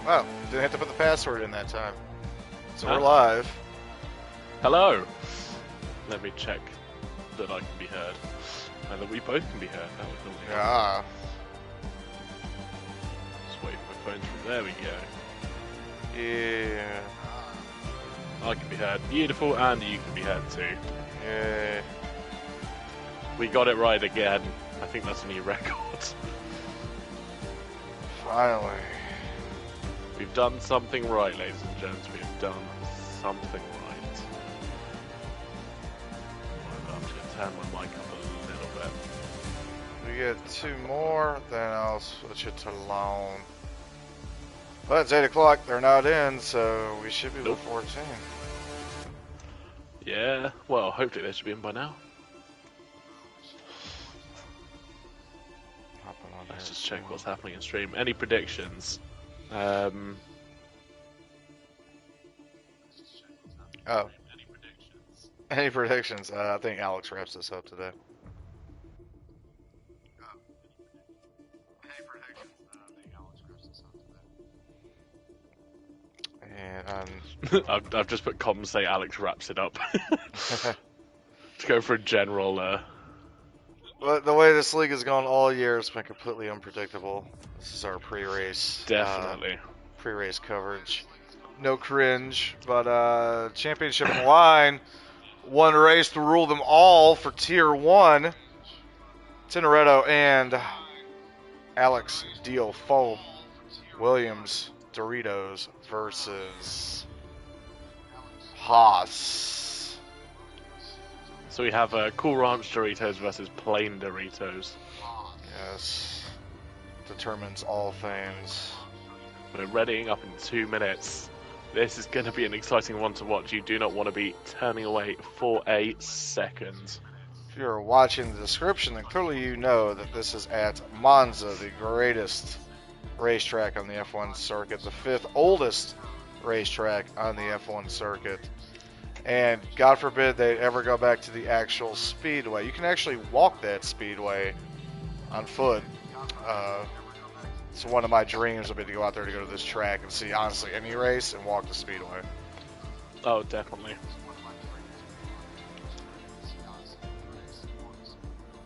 Wow, didn't have to put the password in that time. So we're Huh? live. Hello! Let me check that I can be heard. And that we both can be heard. That would normally help. Yeah. Just wait for my phone to... There we go. Yeah. I can be heard. Beautiful, and you can be heard too. Yeah. We got it right again. I think that's a new record. Finally. We've done something right, ladies and gents. We've done something right. I'm just going to turn my mic up a little bit. We get 2 more, then I'll switch it to long. But it's 8 o'clock, they're not in, so we should be with 14. Yeah, well, hopefully they should be in by now. Let's just check what's happening in stream. Any predictions? Oh. Any predictions? I think Alex wraps this up today. And I've just put comms say Alex wraps it up. To go for a general. But the way this league has gone all year, it's been completely unpredictable. This is our pre-race. Definitely. Pre-race coverage. No cringe, but championship in line. One race to rule them all for Tier 1. Tintoretto and Alex Diofo Williams Doritos versus Haas. So we have Cool Ranch Doritos versus plain Doritos. Yes. Determines all things. We're readying up in 2 minutes. This is going to be an exciting one to watch. You do not want to be turning away for a second. If you're watching the description, then clearly you know that this is at Monza, the greatest racetrack on the F1 circuit, the 5th oldest racetrack on the F1 circuit. And God forbid they ever go back to the actual speedway. You can actually walk that speedway on foot. It's one of my dreams would be to go out there to go to this track and see, honestly, any race and walk the speedway. Oh, definitely.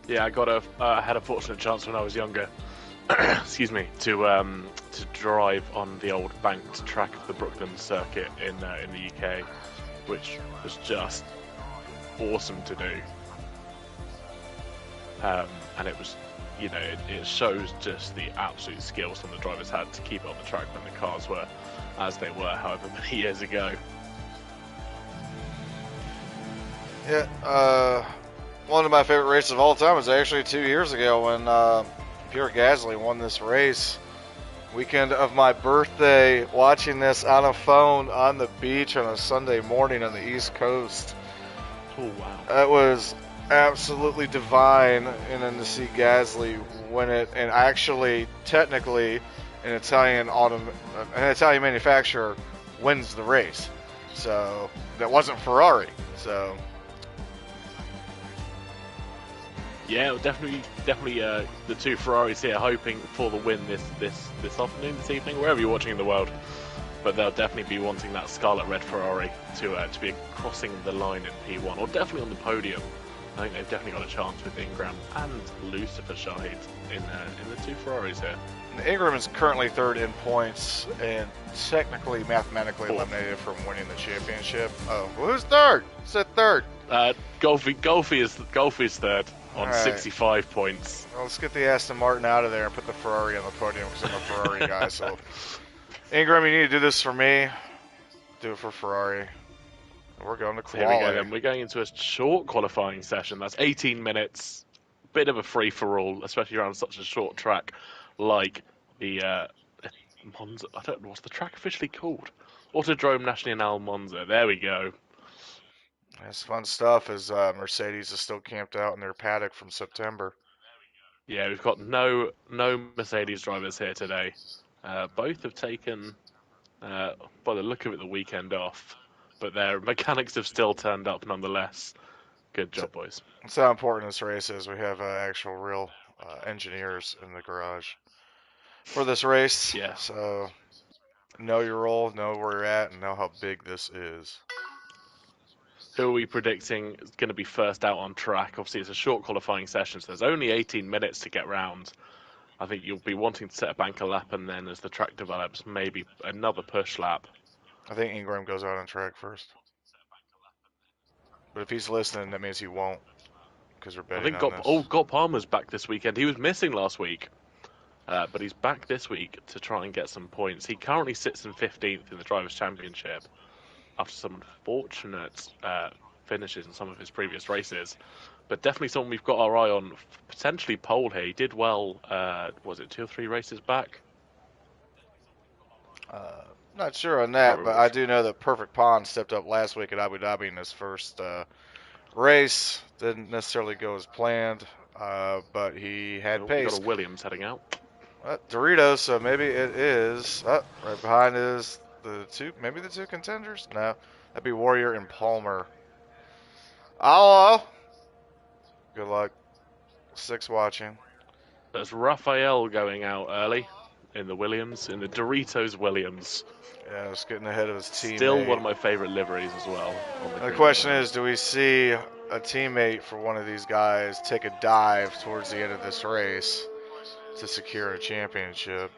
Yeah, I had a fortunate chance when I was younger. Excuse me, to drive on the old banked track of the Brooklyn circuit in the UK, which was just awesome to do. And it was, you know, it shows just the absolute skills some of the drivers had to keep it on the track when the cars were as they were however many years ago. Yeah, one of my favorite races of all time was actually 2 years ago when Pierre Gasly won this race. Weekend of my birthday, watching this on a phone on the beach on a Sunday morning on the East Coast. Oh, wow. It was absolutely divine, and then to see Gasly win it, and actually, technically, an Italian manufacturer wins the race. So that wasn't Ferrari. So yeah, definitely. The two Ferraris here hoping for the win this afternoon, this evening, wherever you're watching in the world. But they'll definitely be wanting that scarlet red Ferrari to be crossing the line in P1, or definitely on the podium. I think they've definitely got a chance with Ingram and Lucifer Shahid in the two Ferraris here. Ingram is currently 3rd in points and technically, mathematically eliminated from winning the championship. Oh, who's 3rd? Who said 3rd? Golfi is 3rd on 65 points. Well, let's get the Aston Martin out of there and put the Ferrari on the podium because I'm a Ferrari guy. So, Ingram, you need to do this for me. Do it for Ferrari. We're going to quali. Here we go then. We're going into a short qualifying session. That's 18 minutes. Bit of a free-for-all, especially around such a short track like the Monza. I don't know, what's the track officially called? Autodrome Nacional Monza. There we go. That's fun stuff as Mercedes is still camped out in their paddock from September. Yeah, we've got no Mercedes drivers here today. Both have taken, by the look of it, the weekend off. But their mechanics have still turned up nonetheless. Good job, boys. That's how important this race is. We have actual real engineers in the garage for this race. Yeah. So know your role, know where you're at, and know how big this is. Who are we predicting is going to be first out on track? Obviously, it's a short qualifying session, so there's only 18 minutes to get round. I think you'll be wanting to set a banker lap, and then as the track develops, maybe another push lap. I think Ingram goes out on track first. But if he's listening, that means he won't, because we're I betting think on this. God Palmer's back this weekend. He was missing last week, but he's back this week to try and get some points. He currently sits in 15th in the Drivers' Championship after some unfortunate finishes in some of his previous races. But definitely someone we've got our eye on, potentially pole here. He did well, was it 2 or 3 races back? Not sure on Can't that, but remember I which. do know that Perfect Pond stepped up last week at Abu Dhabi in his first race. Didn't necessarily go as planned, but he had Oh, we got a pace. Williams heading out. Doritos, so maybe it is. Right behind is maybe the two contenders? No, that'd be Warrior and Palmer. Hello. Good luck. 6 watching. There's Raphael going out early in the Williams, in the Doritos Williams. Yeah, just getting ahead of his Still one teammate. of my favourite liveries as well on the The green question behind. is, do we see a teammate for one of these guys take a dive towards the end of this race to secure a championship?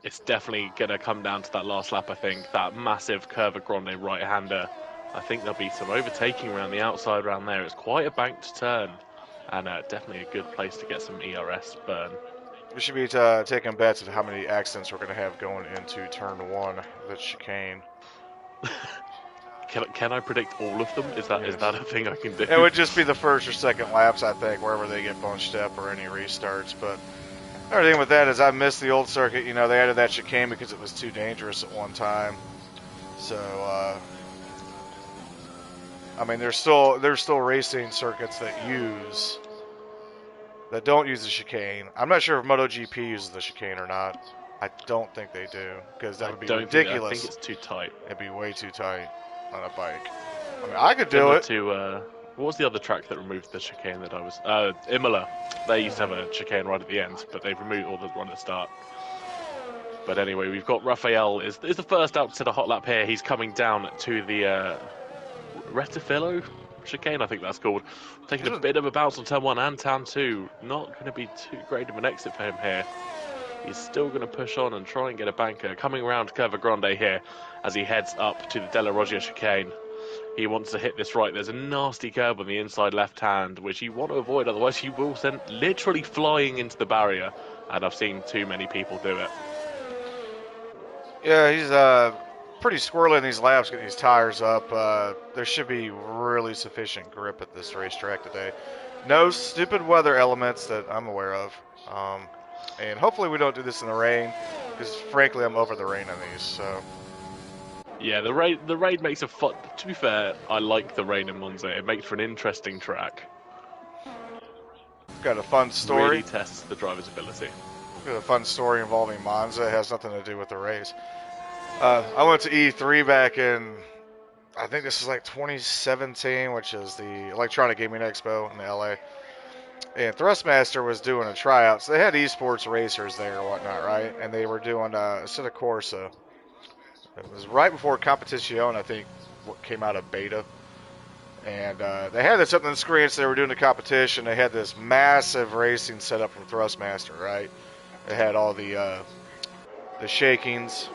It's definitely going to come down to that last lap, I think. That massive Curva Grande right-hander. I think there'll be some overtaking around the outside around there. It's quite a banked turn, and definitely a good place to get some ERS burn. We should be taking bets of how many accidents we're going to have going into turn 1, the chicane. Can I predict all of them? Is Yes. that a thing I can do? It would just be the first or second laps, I think, wherever they get bunched up or any restarts. But everything with that is I missed the old circuit. You know, they added that chicane because it was too dangerous at one time. So, I mean, there's still racing circuits that don't use the chicane. I'm not sure if MotoGP uses the chicane or not. I don't think they do, because that I would be don't think. I think ridiculous. it's too tight. It'd be way too tight on a bike. I mean, I could do Similar it. to what was the other track that removed the chicane that I was? Imola. They used to have a chicane right at the end, but they've removed all the one at the start. But anyway, we've got Raphael is the first out to the hot lap here. He's coming down to the Retifilo chicane, I think that's called. Taking a bit of a bounce on turn 1 and turn 2. Not going to be too great of an exit for him here. He's still going to push on and try and get a banker. Coming around Curva Grande here as he heads up to the Della Roggia chicane. He wants to hit this right. There's a nasty curb on the inside left hand, which you want to avoid, otherwise you will send literally flying into the barrier. And I've seen too many people do it. Yeah, he's pretty squirrely in these laps, getting these tires up. There should be really sufficient grip at this racetrack today. No stupid weather elements that I'm aware of. And hopefully we don't do this in the rain, because frankly I'm over the rain on these. So Yeah, the rain makes a fun. To be fair, I like the rain in Monza. It makes for an interesting track. got a fun Really story. tests the driver's ability. Got a fun story involving Monza. It has nothing to do with the race. I went to E3 back in, I think this is like 2017, which is the Electronic Gaming Expo in LA. And Thrustmaster was doing a tryout. So they had esports racers there or whatnot, right? And they were doing Assetto Corsa. It was right before Competizione, I think, what came out of beta. And they had this up on the screen, so they were doing the competition. They had this massive racing setup from Thrustmaster, right? It had all the shakings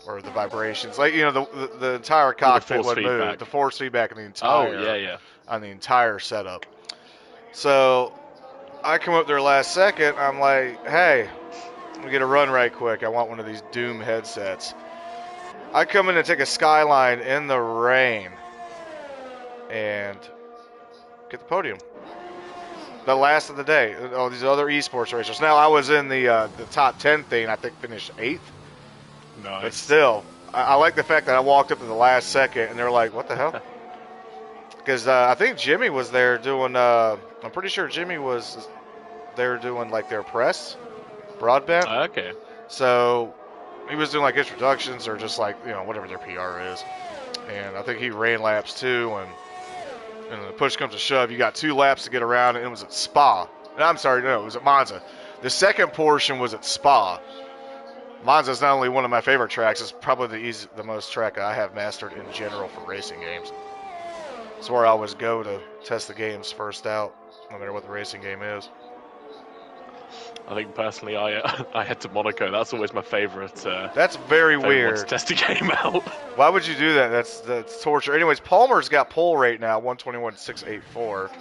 or the vibrations, like the entire cockpit would move, the force feedback on the entire setup. So I come up there last second. I'm like, hey, let me get a run right quick. I want one of these Doom headsets. I come in and take a Skyline in the rain and get the podium. The last of the day. All these other esports racers. Now I was in the top 10 thing. I think finished 8th. Nice. But still, I like the fact that I walked up to the last second and they're like, what the hell? Because I think Jimmy was there doing, I'm pretty sure Jimmy was there doing like their press, broadband. Okay. So he was doing like introductions or just like, whatever their PR is. And I think he ran laps too. And the push comes to shove, you got 2 laps to get around, and it was at Spa. And I'm sorry, no, it was at Monza. The second portion was at Spa. Monza is not only one of my favorite tracks, it's probably the most track I have mastered in general for racing games. It's where I always go to test the games first out, no matter what the racing game is. I think personally, I head to Monaco. That's always my favorite. That's very weird. One to test a game out. Why would you do that? That's torture. Anyways, Palmer's got pole rate now, 121.684.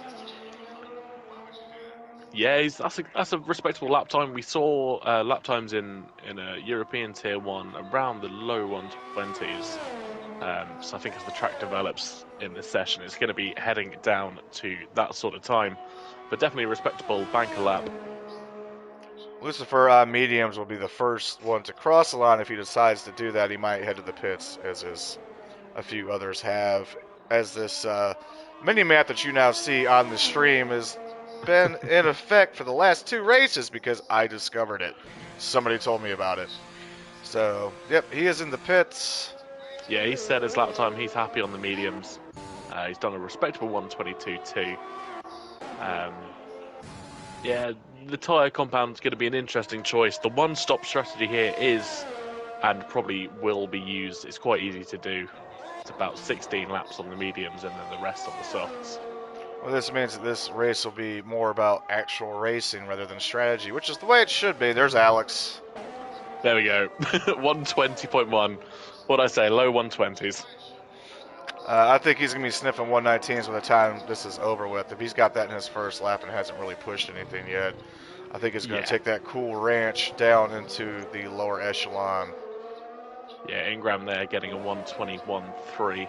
Yeah, that's a respectable lap time. We saw lap times in a European Tier 1 around the low 120s. So I think as the track develops in this session, it's going to be heading down to that sort of time. But definitely a respectable banker lap. Lucifer mediums will be the first one to cross the line. If he decides to do that, he might head to the pits, as a few others have. As this mini map that you now see on the stream has been in effect for the last 2 races because I discovered it. Somebody told me about it. So, yep, he is in the pits. Yeah, he said his lap time. He's happy on the mediums. He's done a respectable 122.2. Yeah, the tyre compound's going to be an interesting choice. The one-stop strategy here is, and probably will be used, it's quite easy to do. It's about 16 laps on the mediums and then the rest on the softs. Well, this means that this race will be more about actual racing rather than strategy, which is the way it should be. There's Alex. There we go. 120.1. What'd I say? Low 120s. I think he's going to be sniffing 119s by the time this is over with. If he's got that in his first lap and hasn't really pushed anything yet, I think he's going to take that cool ranch down into the lower echelon. Yeah, Ingram there getting a 121.3.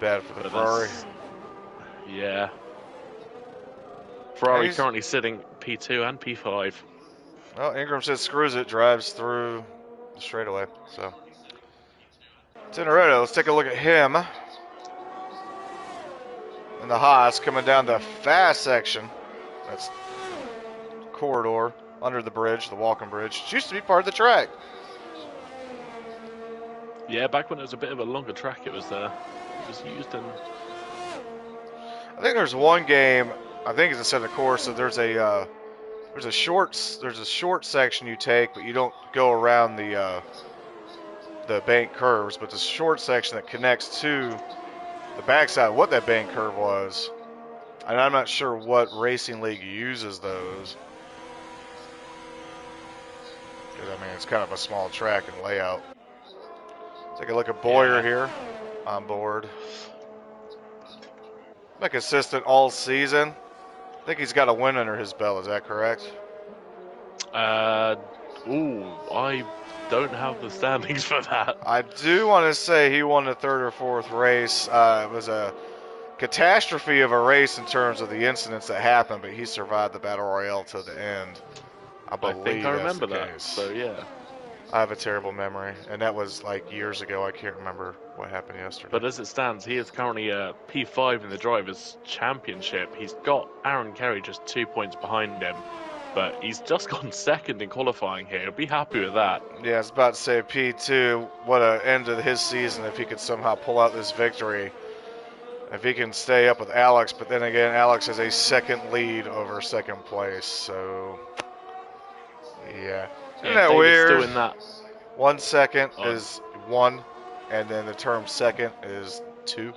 Bad for the Ferrari. Yeah. Ferrari currently sitting P2 and P5. Well, Ingram says screws it, drives through the straightaway. So, Teneretto, let's take a look at him. And the Haas coming down the fast section. That's corridor under the bridge, the Walking Bridge. It used to be part of the track. Yeah, back when it was a bit of a longer track, it was used in. I think there's one game. I think it's a set of course. So there's a short section you take, but you don't go around the bank curves. But the short section that connects to the backside, what that bank curve was, and I'm not sure what racing league uses those. Because I mean, it's kind of a small track and layout. Take a look at Boyer here on board. Been consistent all season. I think he's got a win under his belt. Is that correct? I don't have the standings for that. I do want to say he won the 3rd or 4th race. It was a catastrophe of a race in terms of the incidents that happened, but he survived the battle royale to the end. I think I remember that. So yeah. I have a terrible memory, and that was like years ago. I can't remember what happened yesterday. But as it stands, he is currently P5 in the Drivers' Championship. He's got Aaron Kerry just 2 points behind him, but he's just gone 2nd in qualifying here. He'll be happy with that. Yeah, I was about to say P2. What an end to his season if he could somehow pull out this victory. If he can stay up with Alex, but then again, Alex has a 2nd lead over 2nd place, so yeah. Isn't that weird? Still in that. 1 second is 1, and then the term second is 2.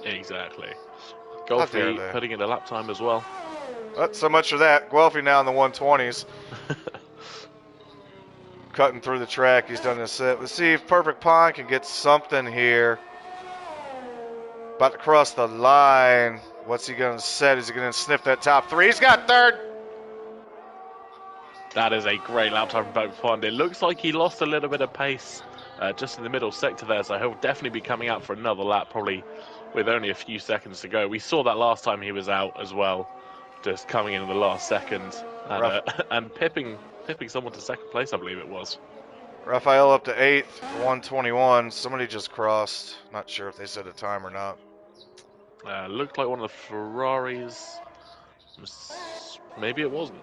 Exactly. Golfi putting in a lap time as well. So much for that. Guelphy now in the 120s. Cutting through the track. He's done his set. Let's see if Perfect Pond can get something here. About to cross the line. What's he going to set? Is he going to sniff that top 3? He's got 3rd. That is a great lap time from Perfect Pond. It looks like he lost a little bit of pace just in the middle sector there, so he'll definitely be coming out for another lap, probably with only a few seconds to go. We saw that last time he was out as well, just coming in the last second and pipping someone to 2nd place, I believe it was. Raphael up to 8th, 121. Somebody just crossed. Not sure if they set a time or not. Looked like one of the Ferraris. Maybe it wasn't.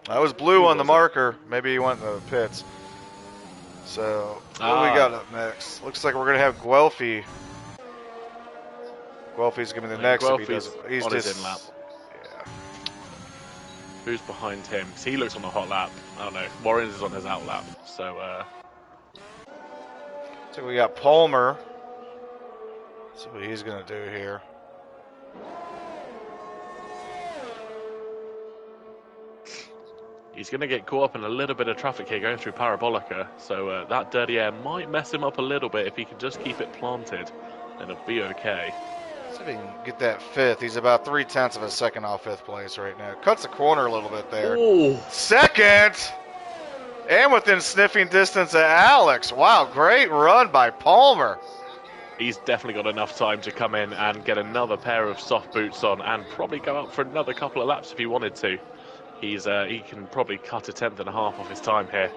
That was blue on the marker. Maybe he went to the pits. So, what do we got up next? Looks like we're going to have Guelphy. Guelphy's going to be the next if he doesn't. He's on just his in lap. Yeah. Who's behind him? 'Cause he looks on a hot lap. I don't know. Warrens is on his out lap. So, So we got Palmer. See what he's going to do here. he's going to get caught up in a little bit of traffic here going through Parabolica. So that dirty air might mess him up a little bit. If he can just keep it planted, then it'll be okay. See if he can get that fifth. He's about 3/10 of a second off fifth place right now. Cuts the corner a little bit there. Ooh. Second! And within sniffing distance of Alex. Wow, great run by Palmer. He's definitely got enough time to come in and get another pair of soft boots on and probably go up for another couple of laps if he wanted to. He can probably cut a 10th and a half off his time here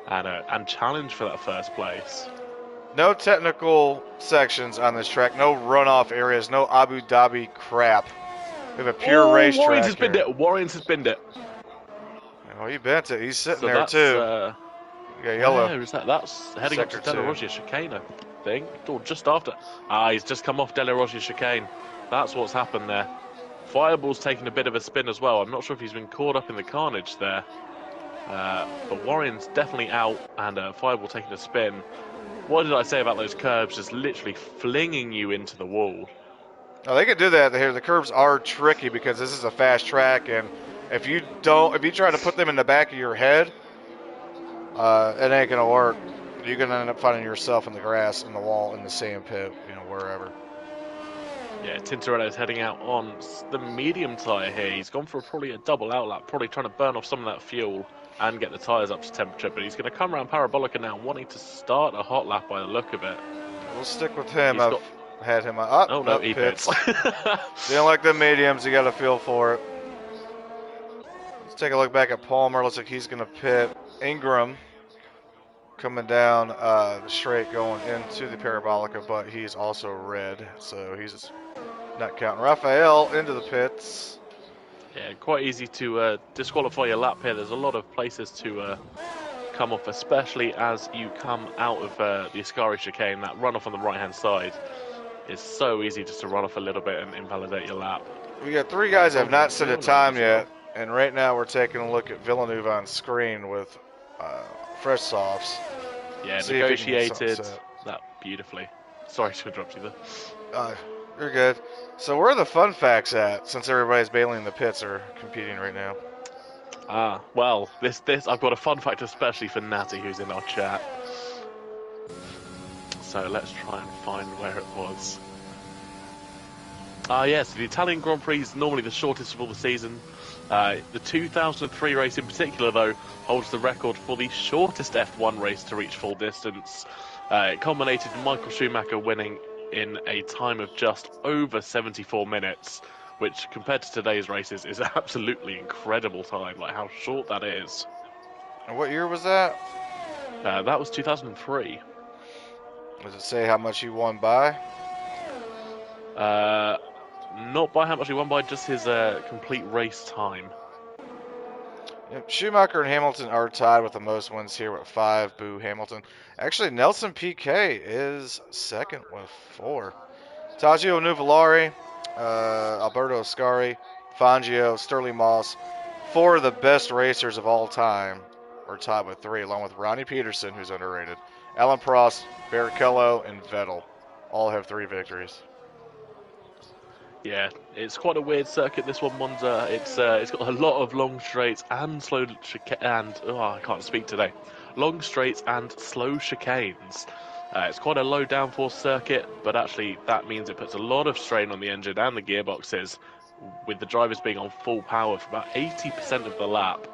and challenge for that first place. No technical sections on this track. No runoff areas. No Abu Dhabi crap. We have a pure racetrack. Warrens has binned it. Warrens has binned it. Oh, he bent it. He's sitting So there that's, too. You got yellow. Where is that? That's heading up to Sector Della 2. Roggia chicane, I think. Or just after. He's just come off Della Roggia chicane. That's what's happened there. Fireball's taking a bit of a spin as well. I'm not sure if he's been caught up in the carnage there. But Warren's definitely out and Fireball taking a spin. What did I say about those curbs just literally flinging you into the wall? Oh, they can do that here. The curves are tricky because this is a fast track, and if you try to put them in the back of your head, it ain't gonna work. You're gonna end up finding yourself in the grass, in the wall, in the sand pit, wherever. Yeah, Tintoretto's heading out on the medium tyre here. He's gone for probably a double outlap, probably trying to burn off some of that fuel and get the tyres up to temperature. But he's going to come around Parabolica now, wanting to start a hot lap by the look of it. We'll stick with him. I've had him. Oh no, he pits. You don't like the mediums, you got to feel for it. Let's take a look back at Palmer. Looks like he's going to pit. Ingram coming down the straight going into the Parabolica, but he's also red, so he's not counting. Raphael into the pits. Yeah, quite easy to disqualify your lap here. There's a lot of places to come off, especially as you come out of the Ascari chicane. That runoff on the right-hand side is so easy just to run off a little bit and invalidate your lap. We got three guys that have not set a time yet, and right now we're taking a look at Villeneuve on screen with fresh softs. Yeah, negotiated that beautifully. Sorry to interrupt you there. You're good. So where are the fun facts at, since everybody's bailing the pits are competing right now? Well, this I've got a fun fact especially for Natty, who's in our chat. So let's try and find where it was. Yes, the Italian Grand Prix is normally the shortest of all the season. The 2003 race in particular, though, holds the record for the shortest F1 race to reach full distance. It culminated in Michael Schumacher winning in a time of just over 74 minutes, which compared to today's races is absolutely incredible time, like how short that is. And what year was that? That was 2003. Does it say how much he won by? Not by how much he won by, just his complete race time. Yep, Schumacher and Hamilton are tied with the most wins here with 5. Boo Hamilton. Actually, Nelson Piquet is second with 4. Taggio Nuvolari, Alberto Ascari, Fangio, Sterling Moss, 4 of the best racers of all time are tied with 3, along with Ronnie Peterson, who's underrated, Alan Prost, Barrichello, and Vettel. All have 3 victories. Yeah, it's quite a weird circuit, this one, Monza. It's got a lot of long straights and slow I can't speak today. Long straights and slow chicanes. It's quite a low downforce circuit, but actually that means it puts a lot of strain on the engine and the gearboxes, with the drivers being on full power for about 80% of the lap,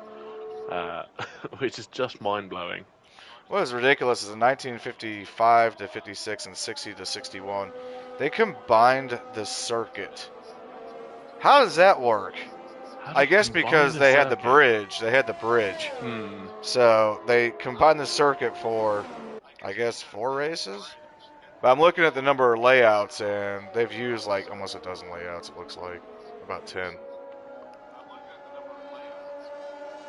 which is just mind-blowing. What is ridiculous is in 1955 to 56 and 60 to 61, they combined the circuit. How does that work? I guess because they had the bridge. They had the bridge. So they combined the circuit for, I guess, 4 races? But I'm looking at the number of layouts, and they've used like almost a dozen layouts, it looks like. About 10.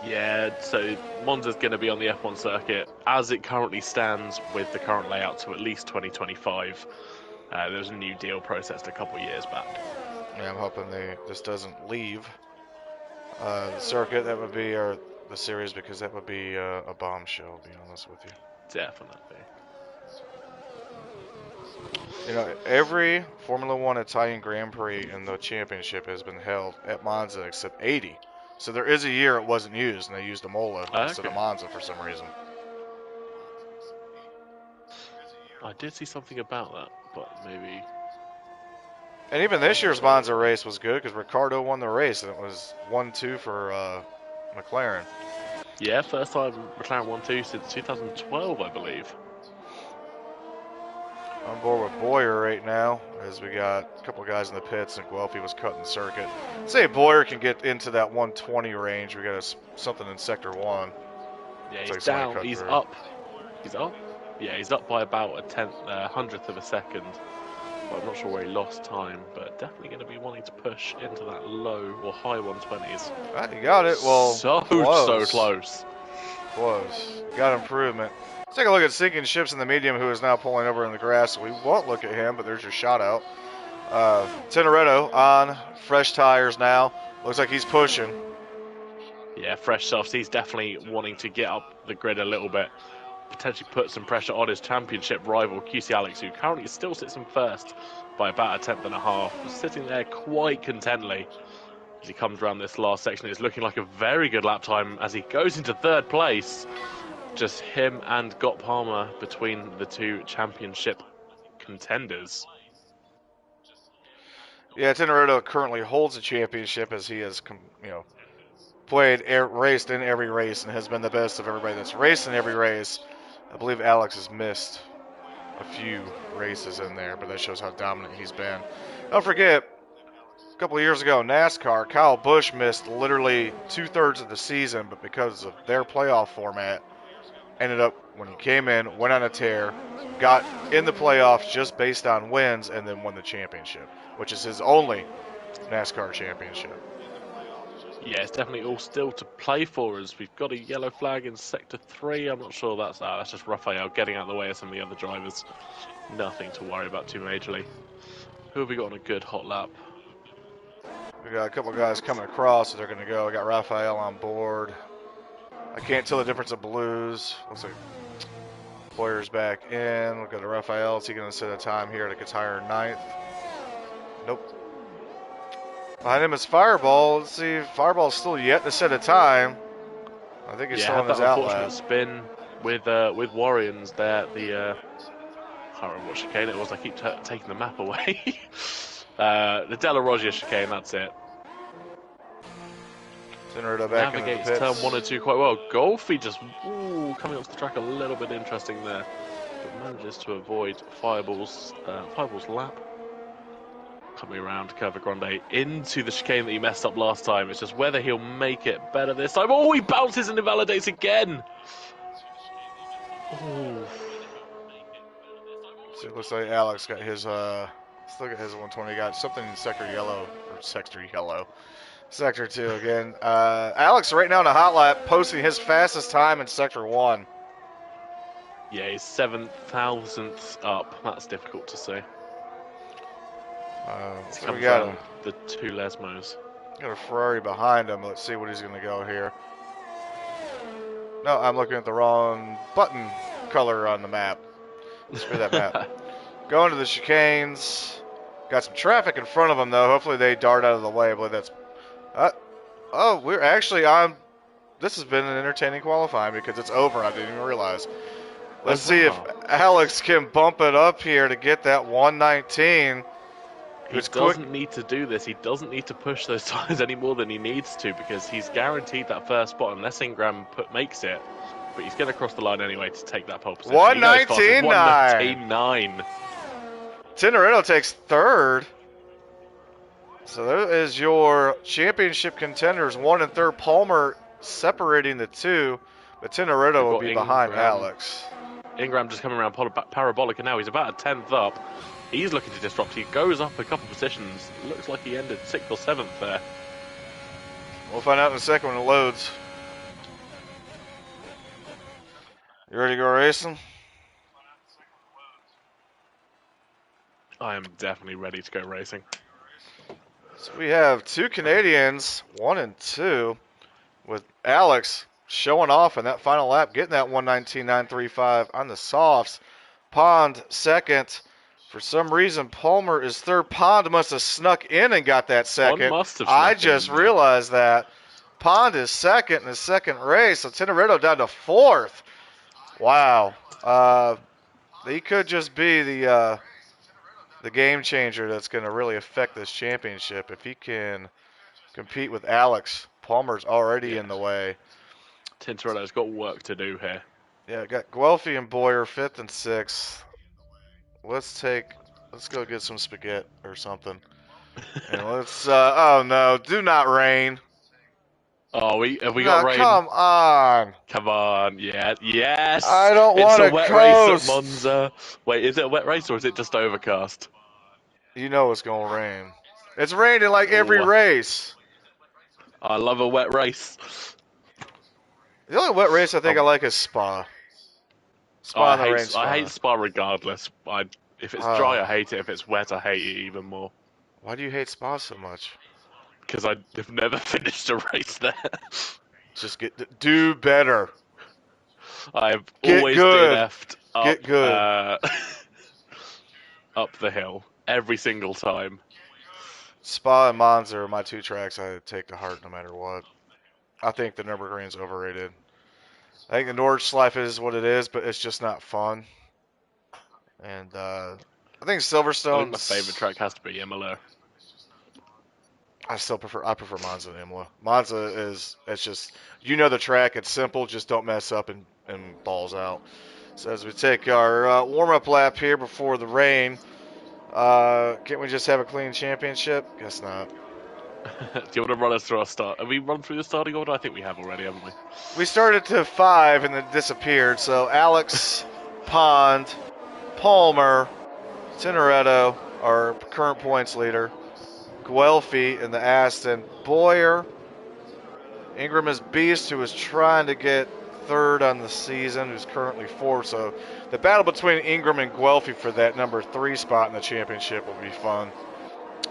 Yeah, so Monza's going to be on the F1 circuit as it currently stands with the current layout to at least 2025. There was a new deal processed a couple of years back. Yeah, I'm hoping this doesn't leave. The circuit, that would be, or the series, because that would be a bombshell, to be honest with you. Definitely. You know, every Formula One Italian Grand Prix in the championship has been held at Monza except 80. So there is a year it wasn't used, and they used Imola instead of Okay. Monza for some reason. I did see something about that, but maybe. And even this year's Monza race was good because Ricciardo won the race, and it was 1-2 for McLaren. Yeah, first time McLaren 1-2 since 2012, I believe. On board with Boyer right now, as we got a couple guys in the pits, and Guelphy was cutting the circuit. Say Boyer can get into that 120 range. We got something in sector 1. Yeah, he's like down. He's through. up. He's up. Yeah, he's up by about a hundredth of a second. But I'm not sure where he lost time. But definitely going to be wanting to push into that low or high 120s. You got it. Well, so close. Close. Got improvement. Let's take a look at Sinking Ships in the medium, who is now pulling over in the grass. We won't look at him, but there's your shot out. Tintoretto on fresh tires now. Looks like he's pushing. Yeah, fresh softs. He's definitely wanting to get up the grid a little bit. Potentially put some pressure on his championship rival, QC Alex, who currently still sits in first by about a tenth and a half. Sitting there quite contently as he comes around this last section. It's looking like a very good lap time as he goes into third place. Just him and Gott Palmer between the two championship contenders. Yeah, Tintoretto currently holds the championship as he has, raced in every race and has been the best of everybody that's raced in every race. I believe Alex has missed a few races in there, but that shows how dominant he's been. Don't forget, a couple of years ago, NASCAR, Kyle Busch missed literally 2/3 of the season, but because of their playoff format, ended up, when he came in, went on a tear, got in the playoffs just based on wins, and then won the championship, which is his only NASCAR championship. Yeah, it's definitely all still to play for us. We've got a yellow flag in Sector 3. I'm not sure that's that. That's just Raphael getting out of the way of some of the other drivers. Nothing to worry about too majorly. Who have we got on a good hot lap? We got a couple of guys coming across, so they're going to go. We got Raphael on board. I can't tell the difference of blues. Looks like Boyer's back in. We'll go to Raphael. Is he going to set a time here to get higher 9th? Nope. Behind him is Fireball. Let's see. Fireball's still yet to set a time. I think he's still on his unfortunate outlet. spin with Warriors there. I can't remember what chicane it was. I keep taking the map away. The Della Roggia chicane. That's it. Back navigates turn 1 and 2 quite well. Golfy just coming off the track a little bit interesting there, but manages to avoid Fireball's lap. Coming around Curva Grande into the chicane that he messed up last time. It's just whether he'll make it better this time. Oh, he bounces and invalidates again. Oh. So it looks like Alex got his let's look at his 120. He got something in sector 2 again. Alex right now in a hot lap, posting his fastest time in sector 1. Yeah, he's 7,000th up. That's difficult to see. So we got the two Lesmos. Got a Ferrari behind him. Let's see what he's going to go here. No, I'm looking at the wrong button color on the map. Screw that map. Going to the chicanes. Got some traffic in front of him, though. Hopefully they dart out of the way. I believe that's... we're actually on... This has been an entertaining qualifying because it's over. I didn't even realize. Let's see if Alex can bump it up here to get that 119. He doesn't need to do this. He doesn't need to push those tires any more than he needs to because he's guaranteed that first spot unless Ingram makes it. But he's going to cross the line anyway to take that pole position. 119.9. Tintoretto takes third. So there is your championship contenders, 1 and 3rd. Palmer separating the two, but Tintoretto will be behind Alex. Ingram just coming around parabolic, and now he's about a 10th up. He's looking to disrupt. He goes up a couple positions. Looks like he ended 6th or 7th there. We'll find out in a second when it loads. You ready to go racing? I am definitely ready to go racing. So we have two Canadians, 1 and 2, with Alex showing off in that final lap, getting that 119.935 on the softs. Pond second. For some reason, Palmer is third. Pond must have snuck in and got that second. Pond must have I snuck just in. realized that. Pond is second in his second race. So Tintoretto down to fourth. Wow. He could just be the game changer that's going to really affect this championship if he can compete with Alex. Palmer's already in the way. Tintoretto's got work to do here. Yeah, got Guelphy and Boyer fifth and sixth. Let's go get some spaghetti or something. And let's, oh no, do not rain. Oh, have we got rain? Come on. Come on, yeah, yes! I don't want to It's a wet coast. race at Monza. Wait, is it a wet race or is it just overcast? You know it's going to rain. It's rained in like every race. I love a wet race. The only wet race I think I like is Spa. I hate Spa regardless. If it's dry, I hate it. If it's wet, I hate it even more. Why do you hate Spa so much? Because I've never finished a race there. Just do better. I've always DNF'd up the hill every single time. Spa and Monza are my two tracks I take to heart no matter what. I think the Nürburgring's overrated. I think the Nordschleife is what it is, but it's just not fun. And I think Silverstone. I think my favorite track has to be Imola. I prefer Monza and Imola. Monza it's just, you know the track, it's simple, just don't mess up and balls out. So as we take our warm-up lap here before the rain, can't we just have a clean championship? Guess not. Do you want to run us through our start? Have we run through the starting order? I think we have already, haven't we? We started to 5 and then disappeared. So Alex, Pond, Palmer, Tintoretto, our current points leader, Guelphy in the Aston, Boyer, Ingram is Beast, who is trying to get third on the season, who's currently fourth. So the battle between Ingram and Guelphy for that number 3 spot in the championship will be fun.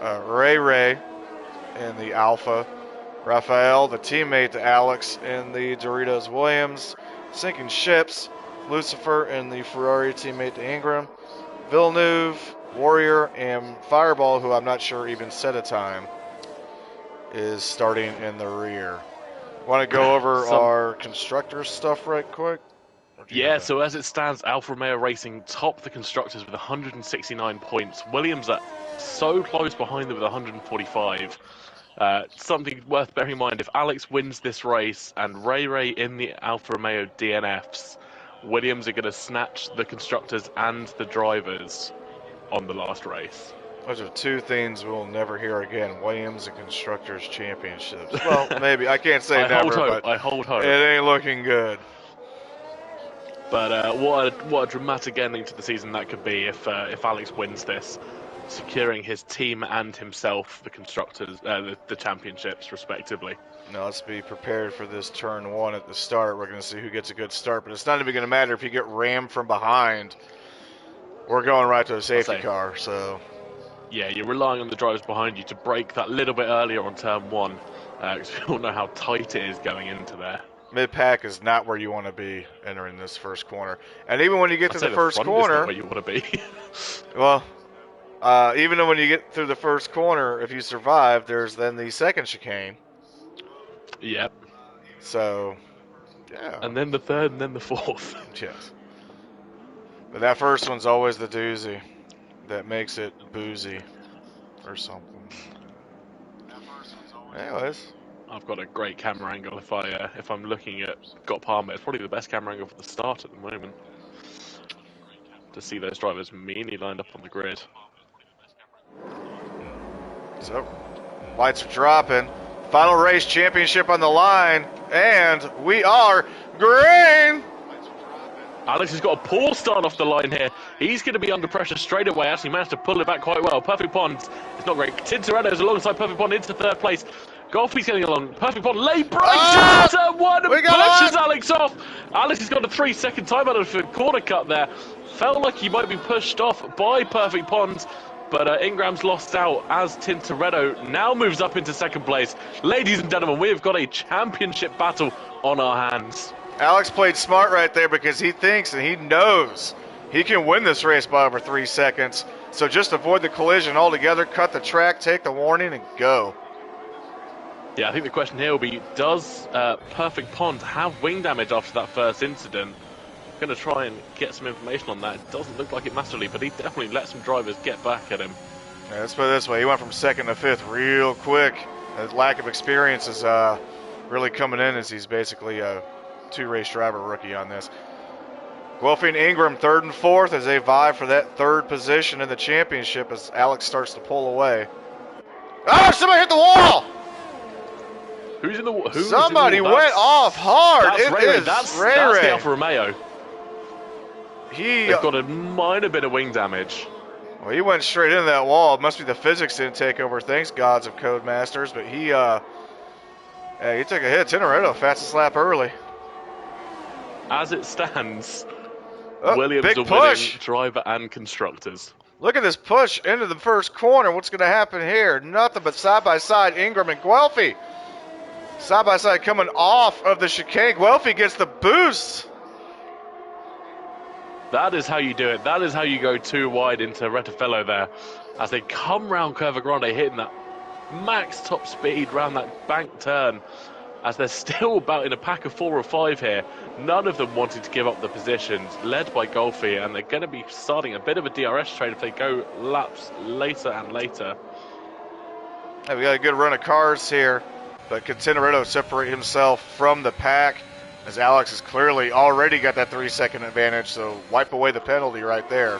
Ray in the Alpha. Rafael, the teammate to Alex, in the Doritos Williams. Sinking Ships. Lucifer in the Ferrari, teammate to Ingram. Villeneuve, Warrior, and Fireball, who I'm not sure even set a time, is starting in the rear. Want to go over our constructors stuff right quick? Yeah, so as it stands, Alfa Romeo Racing top the constructors with 169 points. Williams are so close behind them with 145. Something worth bearing in mind, if Alex wins this race and Ray in the Alfa Romeo DNFs, Williams are going to snatch the constructors and the drivers on the last race. Those are two things we'll never hear again: Williams and Constructors Championships. Well, maybe. I can't say never, but I hold hope. It ain't looking good. But what a dramatic ending to the season that could be if Alex wins this, securing his team and himself the constructors, the championships respectively. Now let's be prepared for this turn 1 at the start. We're going to see who gets a good start, but it's not even going to matter if you get rammed from behind. We're going right to a safety car, so. Yeah, you're relying on the drivers behind you to brake that little bit earlier on turn 1, because we all know how tight it is going into there. Mid-pack is not where you want to be entering this first corner. And even when you get to the first corner, is not where you want to be. Well, even when you get through the first corner, if you survive, there's then the second chicane. Yep. So, yeah. And then the third, and then the fourth. Yes. But that first one's always the doozy that makes it boozy or something. Anyways. I've got a great camera angle if I'm looking at Got Palmer. It's probably the best camera angle for the start at the moment. To see those drivers meanly lined up on the grid. So, lights are dropping. Final race, championship on the line, and we are green! Alex has got a poor start off the line here. He's going to be under pressure straight away. Actually managed to pull it back quite well. Perfect Pond is not great. Tintoretto is alongside Perfect Pond into third place. Golfy's getting along. Perfect Pond late breaks turn 1 and pushes Alex off. Alex has got a 3-second time out of the corner cut there. Felt like he might be pushed off by Perfect Pond. But Ingram's lost out as Tintoretto now moves up into second place. Ladies and gentlemen, we've got a championship battle on our hands. Alex played smart right there because he thinks and he knows he can win this race by over 3 seconds. So just avoid the collision altogether, cut the track, take the warning, and go. Yeah, I think the question here will be, does Perfect Pond have wing damage after that first incident? I'm going to try and get some information on that. It doesn't look like it massively, but he definitely let some drivers get back at him. Yeah, let's put it this way. He went from second to fifth real quick. His lack of experience is really coming in as he's basically a two-race driver rookie on this. Guelphy and Ingram third and fourth as they vie for that third position in the championship as Alex starts to pull away. Oh, somebody hit the wall! Who's in the wall? Somebody went off hard. That's Ray Ray. That's the Alfa Romeo. They've got a minor bit of wing damage. Well, he went straight into that wall. It must be the physics didn't take over. Thanks, gods of Codemasters. But he took a hit. Tintoretto, fastest lap early. As it stands, Williams are winning driver and constructors. Look at this push into the first corner. What's going to happen here? Nothing but side-by-side Ingram and Guelphy. Side-by-side coming off of the chicane. Guelphy gets the boost. That is how you do it. That is how you go too wide into Retifello there. As they come round Curva Grande, hitting that max top speed round that bank turn. As they're still about in a pack of 4 or 5 here. None of them wanting to give up the positions, led by Guelphy, and they're going to be starting a bit of a DRS trade if they go laps later and later. Yeah, we got a good run of cars here, but can Tintoretto separate himself from the pack? As Alex has clearly already got that 3-second advantage, so wipe away the penalty right there.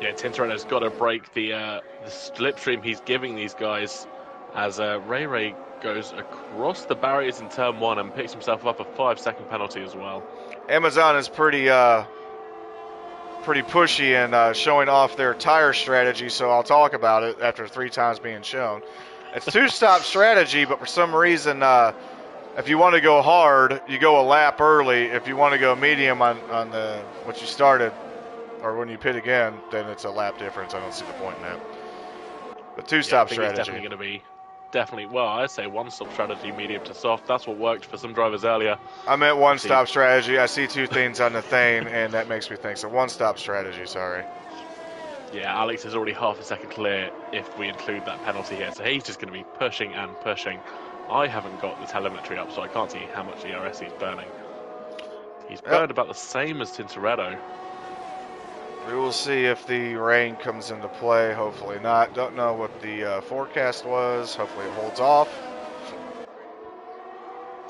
Yeah, Tintoretto's got to break the slipstream he's giving these guys as Ray Ray goes across the barriers in turn 1 and picks himself up a 5-second penalty as well. Amazon is pretty pushy and showing off their tire strategy, so I'll talk about it after 3 times being shown. It's 2-stop strategy, but for some reason, if you want to go hard, you go a lap early. If you want to go medium on the what you started, or when you pit again, then it's a lap difference. I don't see the point in that. But 2-stop strategy. It's definitely going to be well, I'd say 1-stop strategy, medium to soft. That's what worked for some drivers earlier. I meant 1-stop strategy. I see 2 things on the thing, and that makes me think. So 1-stop strategy, sorry. Yeah, Alex is already half a second clear if we include that penalty here. So he's just going to be pushing and pushing. I haven't got the telemetry up, so I can't see how much ERS he's burning. He's burned about the same as Tintoretto. We will see if the rain comes into play. Hopefully not. Don't know what the forecast was. Hopefully it holds off.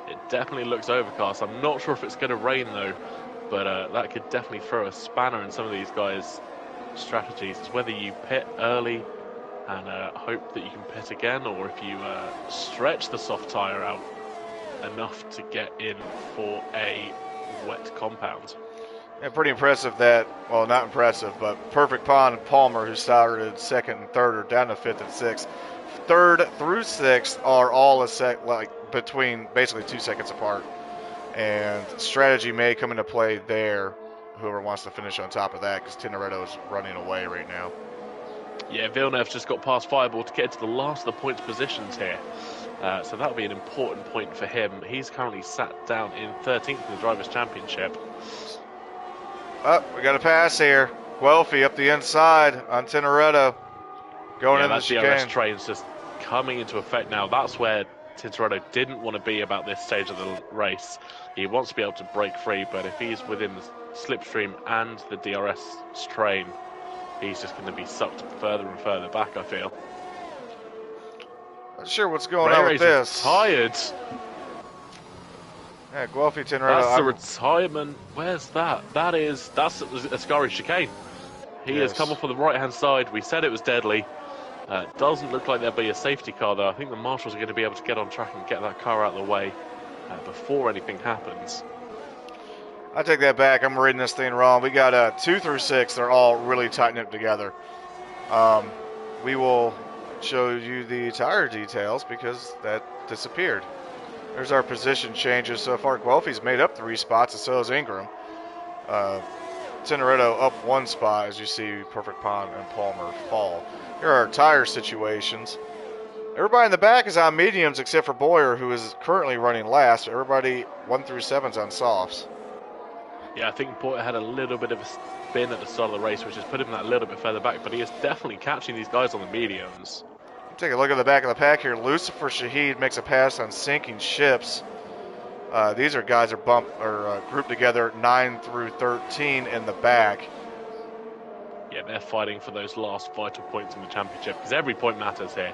It definitely looks overcast. I'm not sure if it's going to rain though, but that could definitely throw a spanner in some of these guys' strategies. It's whether you pit early and hope that you can pit again, or if you stretch the soft tyre out enough to get in for a wet compound. Yeah, pretty impressive that, well, not impressive, but Perfect Pond and Palmer, who started second and third, are down to 5th and 6th. 3rd through 6th are all between basically 2 seconds apart. And strategy may come into play there, whoever wants to finish on top of that, because Tintoretto is running away right now. Yeah, Villeneuve just got past Fireball to get to the last of the points positions here. So that'll be an important point for him. He's currently sat down in 13th in the Drivers' Championship. Oh, we got a pass here. Guelphy up the inside on Tintoretto. Going in the chicane. Yeah, that DRS train's just coming into effect now. That's where Tintoretto didn't want to be about this stage of the race. He wants to be able to break free, but if he's within the slipstream and the DRS train, he's just going to be sucked further and further back, I feel. Not sure what's going on with this. Tired. Yeah, Guelphy, Tintoretto. That's the retirement. Where's that? That's Ascari's chicane. He has come off on the right-hand side. We said it was deadly. Doesn't look like there'll be a safety car, though. I think the marshals are going to be able to get on track and get that car out of the way before anything happens. I take that back. I'm reading this thing wrong. We got 2 through 6. They're all really tight knit together. We will show you the tire details because that disappeared. There's our position changes so far. Guelphy's made up 3 spots, and so has Ingram. Tintoretto up one spot as you see Perfect Pond and Palmer fall. Here are our tire situations. Everybody in the back is on mediums except for Boyer, who is currently running last. Everybody 1 through 7's on softs. Yeah, I think Boyer had a little bit of a spin at the start of the race, which has put him that little bit further back, but he is definitely catching these guys on the mediums. Take a look at the back of the pack here. Lucifer Shahid makes a pass on sinking ships. These are guys are grouped together 9 through 13 in the back. Yeah, they're fighting for those last vital points in the championship because every point matters here.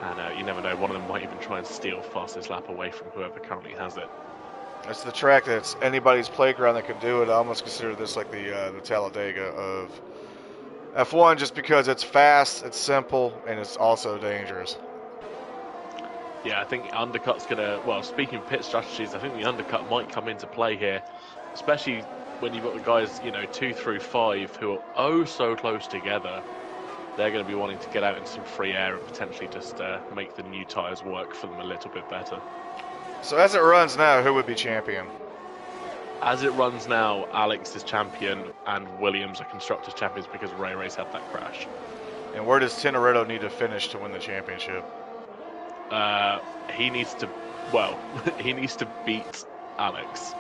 And you never know, one of them might even try and steal fastest lap away from whoever currently has it. It's the track that's anybody's playground that can do it. I almost consider this like the Talladega of F1 just because it's fast, it's simple, and it's also dangerous. Yeah, I think undercut's going to... Well, speaking of pit strategies, I think the undercut might come into play here, especially when you've got the guys, 2 through 5 who are oh so close together. They're going to be wanting to get out into some free air and potentially just make the new tyres work for them a little bit better. So as it runs now, who would be champion? As it runs now, Alex is champion and Williams are Constructors champions because Ray Ray's had that crash. And where does Tintoretto need to finish to win the championship? He needs to, well, he needs to beat Alex.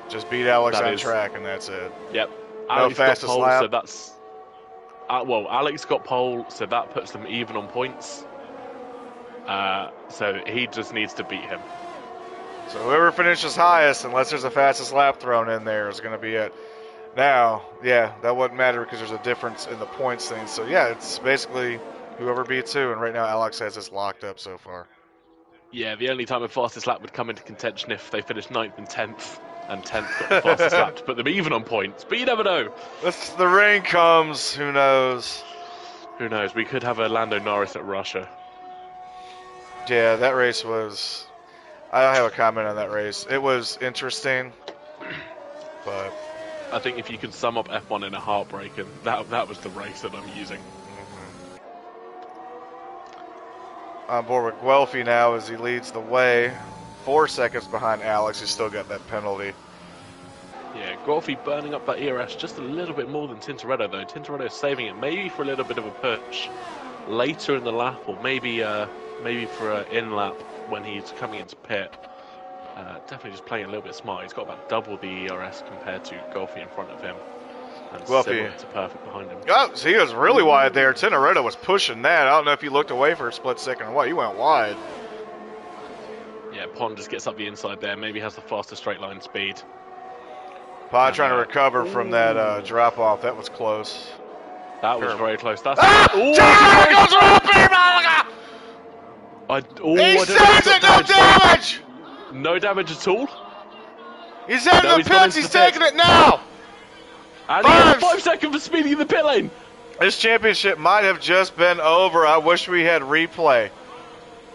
Just beat Alex on track and that's it. Yep. No Alex fastest got pole, lap. so that's... well, Alex got pole, so that puts them even on points. So he just needs to beat him. So whoever finishes highest, unless there's a fastest lap thrown in there, is going to be it. Now, yeah, that wouldn't matter because there's a difference in the points thing. So yeah, it's basically whoever beats who, and right now Alex has this locked up so far. Yeah, the only time a fastest lap would come into contention if they finished 9th and 10th, and 10th got the fastest lap to put them even on points. But you never know. The rain comes, who knows? Who knows? We could have a Lando Norris at Russia. Yeah, that race was... I don't have a comment on that race. It was interesting, but... I think if you could sum up F1 in a heartbreaker, that was the race that I'm using. On board with Guelphy now as he leads the way. 4 seconds behind Alex, who's still got that penalty. Yeah, Guelphy burning up that ERS just a little bit more than Tintoretto, though. Tintoretto's saving it maybe for a little bit of a push later in the lap, or maybe for an in-lap when he's coming into pit. Definitely just playing a little bit smart. He's got about double the ERS compared to Guelphy in front of him. And Guelphy to perfect behind him. Oh, so he was really wide there. Tintoretto was pushing that. I don't know if he looked away for a split second or what. He went wide. Yeah, Pond just gets up the inside there. Maybe has the faster straight line speed. Pond trying to recover from that drop off. That was close. That was very close. That's He saves it, no damage! No damage at all? He's in the pits, he's taking it now! And he has 5 seconds for speeding in the pit lane. This championship might have just been over. I wish we had replay.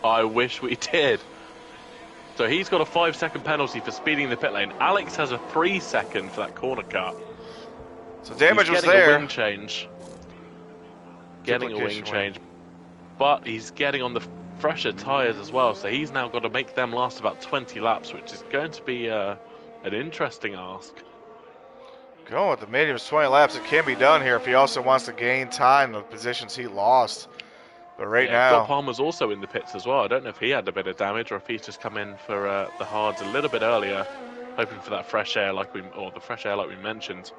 I wish we did. So he's got a 5-second penalty for speeding in the pit lane. Alex has a 3-second for that corner cut. So damage was there. Getting a wing change. Getting a wing change. But he's getting on the fresher tyres as well. So he's now got to make them last about 20 laps, which is going to be an interesting ask. Going with the mediums 20 laps. It can be done here if he also wants to gain time of positions he lost. But right now... Scott Palmer's also in the pits as well. I don't know if he had a bit of damage or if he's just come in for the hards a little bit earlier, hoping for that fresh air like we mentioned.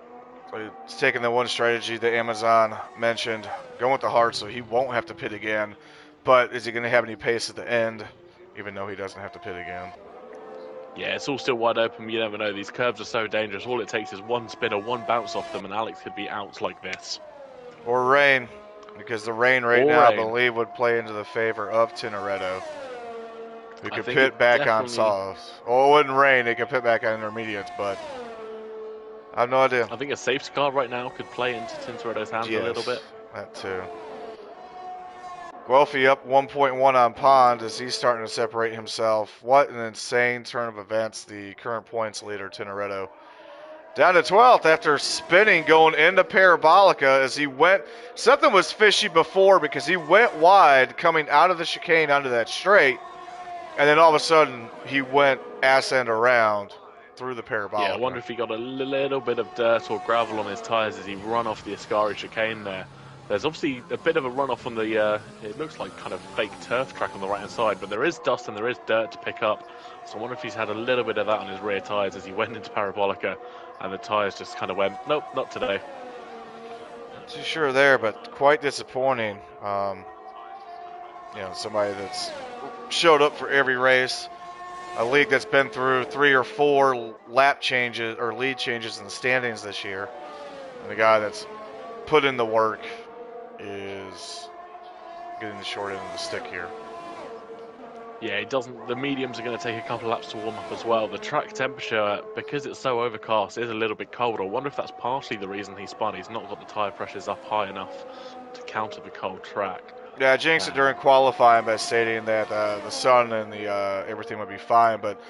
So he's taking the one strategy that Amazon mentioned, going with the hard so he won't have to pit again. But is he going to have any pace at the end, even though he doesn't have to pit again? Yeah, it's all still wide open. You never know. These curves are so dangerous. All it takes is one spin or one bounce off them, and Alex could be out like this. Or rain, because the rain now, I believe, would play into the favor of Tintoretto, who could pit back on softs. Oh, it wouldn't rain. They could pit back on intermediates, but I have no idea. I think a safety car right now could play into Tintoretto's hands a little bit. That too. Guelphy up 1.1 on Pond as he's starting to separate himself. What an insane turn of events. The current points leader, Tintoretto, down to 12th after spinning going into Parabolica as he went. Something was fishy before because he went wide coming out of the chicane onto that straight. And then all of a sudden he went ass end around through the Yeah, parabolic. I wonder if he got a little bit of dirt or gravel on his tyres as he run off the Ascari chicane there. There's obviously a bit of a runoff on the, it looks like kind of fake turf track on the right-hand side, but there is dust and there is dirt to pick up. So I wonder if he's had a little bit of that on his rear tyres as he went into Parabolica, and the tyres just kind of went, nope, not today. Not too sure there, but quite disappointing. You know, somebody that's showed up for every race, a league that's been through 3 or 4 lap changes or lead changes in the standings this year, and the guy that's put in the work is getting the short end of the stick here. Yeah, it doesn't. The mediums are going to take a couple of laps to warm up as well. The track temperature, because it's so overcast, is a little bit cold. I wonder if that's partially the reason he spun. He's not got the tyre pressures up high enough to counter the cold track. Yeah, I jinxed it during qualifying by stating that the sun and the everything would be fine, but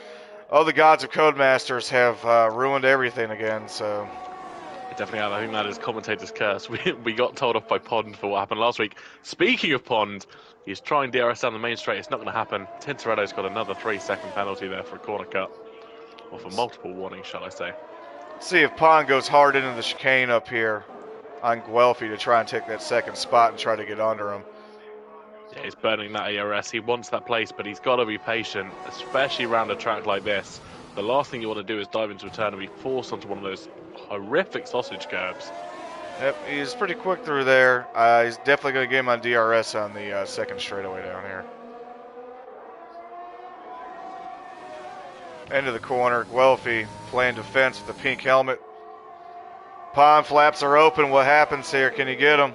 the gods of Codemasters have ruined everything again. So definitely have. I think that is commentator's curse. We got told off by Pond for what happened last week. Speaking of Pond, he's trying DRS down the main straight. It's not going to happen. Tintoretto's got another 3-second penalty there for a corner cut, or for multiple warnings, shall I say. Let's see if Pond goes hard into the chicane up here on Guelphy to try and take that second spot and try to get under him. Yeah, he's burning that ERS. He wants that place, but he's got to be patient, especially around a track like this. The last thing you want to do is dive into a turn and be forced onto one of those horrific sausage curbs. Yep, he's pretty quick through there. He's definitely going to get him on DRS on the second straightaway down here. End of the corner, Guelphy playing defense with the pink helmet. Pond flaps are open. What happens here? Can you get him?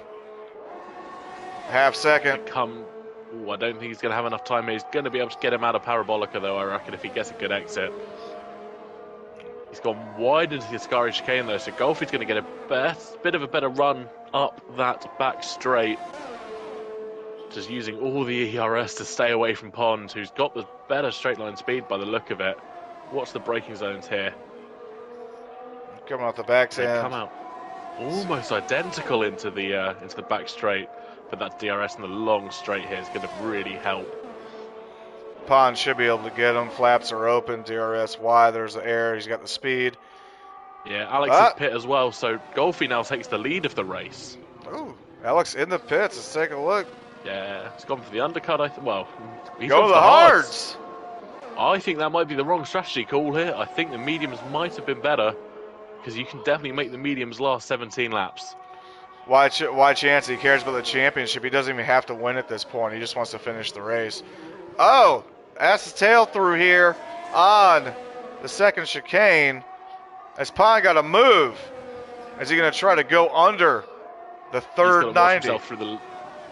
Half second. Ooh, I don't think he's going to have enough time. He's going to be able to get him out of Parabolica, though, I reckon, if he gets a good exit. He's gone wide into the Ascari chicane, though, so Guelphy's going to get a bit of a better run up that back straight. Just using all the ERS to stay away from Pond, who's got the better straight line speed by the look of it. Watch the braking zones here. Coming off the back end. They come out almost identical into the back straight, but that DRS in the long straight here is going to really help. Pond should be able to get him. Flaps are open. DRS wide. There's the air. He's got the speed. Yeah, Alex is pit as well, so Guelphy now takes the lead of the race. Ooh, Alex in the pits. Let's take a look. Yeah, he's gone for the undercut. Well, he's go gone to for the hards. I think that might be the wrong strategy call here. I think the mediums might have been better, because you can definitely make the mediums last 17 laps. Why chance? He cares about the championship. He doesn't even have to win at this point. He just wants to finish the race. Oh, that's the tail through here on the second chicane. As Pond got a move. Is he going to try to go under the third 90? He's got to watch himself through the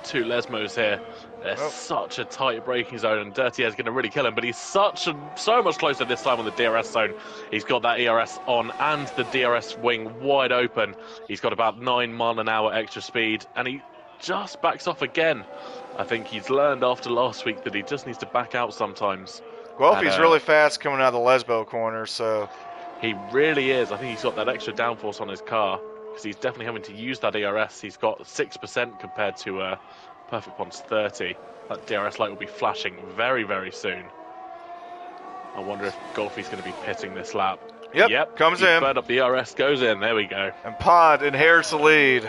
2 Lesmos here. There's such a tight braking zone, and Dirty Air's going to really kill him, but he's so much closer this time on the DRS zone. He's got that ERS on and the DRS wing wide open. He's got about 9 miles an hour extra speed, and he just backs off again. I think he's learned after last week that he just needs to back out sometimes. Guelphy's really fast coming out of the Lesbo corner, so... He really is. I think he's got that extra downforce on his car, because he's definitely having to use that ERS. He's got 6% compared to Perfect Pond's 30. That DRS light will be flashing very, very soon. I wonder if Guelphy's going to be pitting this lap. Yep, comes in. Burned up the ERS, goes in. There we go. And Pond inherits the lead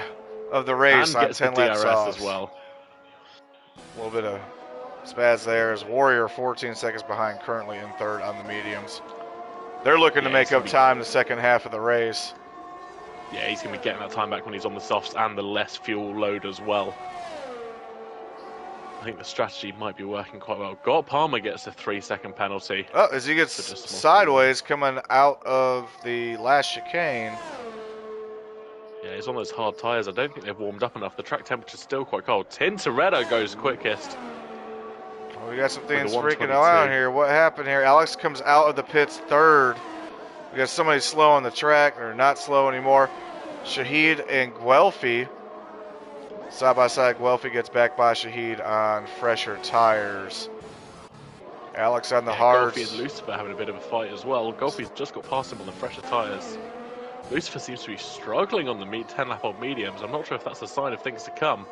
of the race and on gets 10 the laps DRS off. as well. A little bit of spaz there as Warrior 14 seconds behind, currently in third on the mediums. They're looking to make up time the second half of the race. Yeah, he's going to be getting that time back when he's on the softs and the less fuel load as well. I think the strategy might be working quite well. God Palmer gets a 3-second penalty. Oh, as he gets sideways coming out of the last chicane. Yeah, he's on those hard tyres. I don't think they've warmed up enough. The track temperature's still quite cold. Tintoretto goes quickest. Well, we got some things freaking out here. What happened here? Alex comes out of the pits third. We got somebody slow on the track, or not slow anymore. Shahid and Guelphy. Side by side, Guelphy gets back by Shahid on fresher tires. Alex on the hards. Guelphy and Lucifer having a bit of a fight as well. Guelphy's just got past him on the fresher tyres. Lucifer seems to be struggling on the 10-lap-old mediums. I'm not sure if that's a sign of things to come,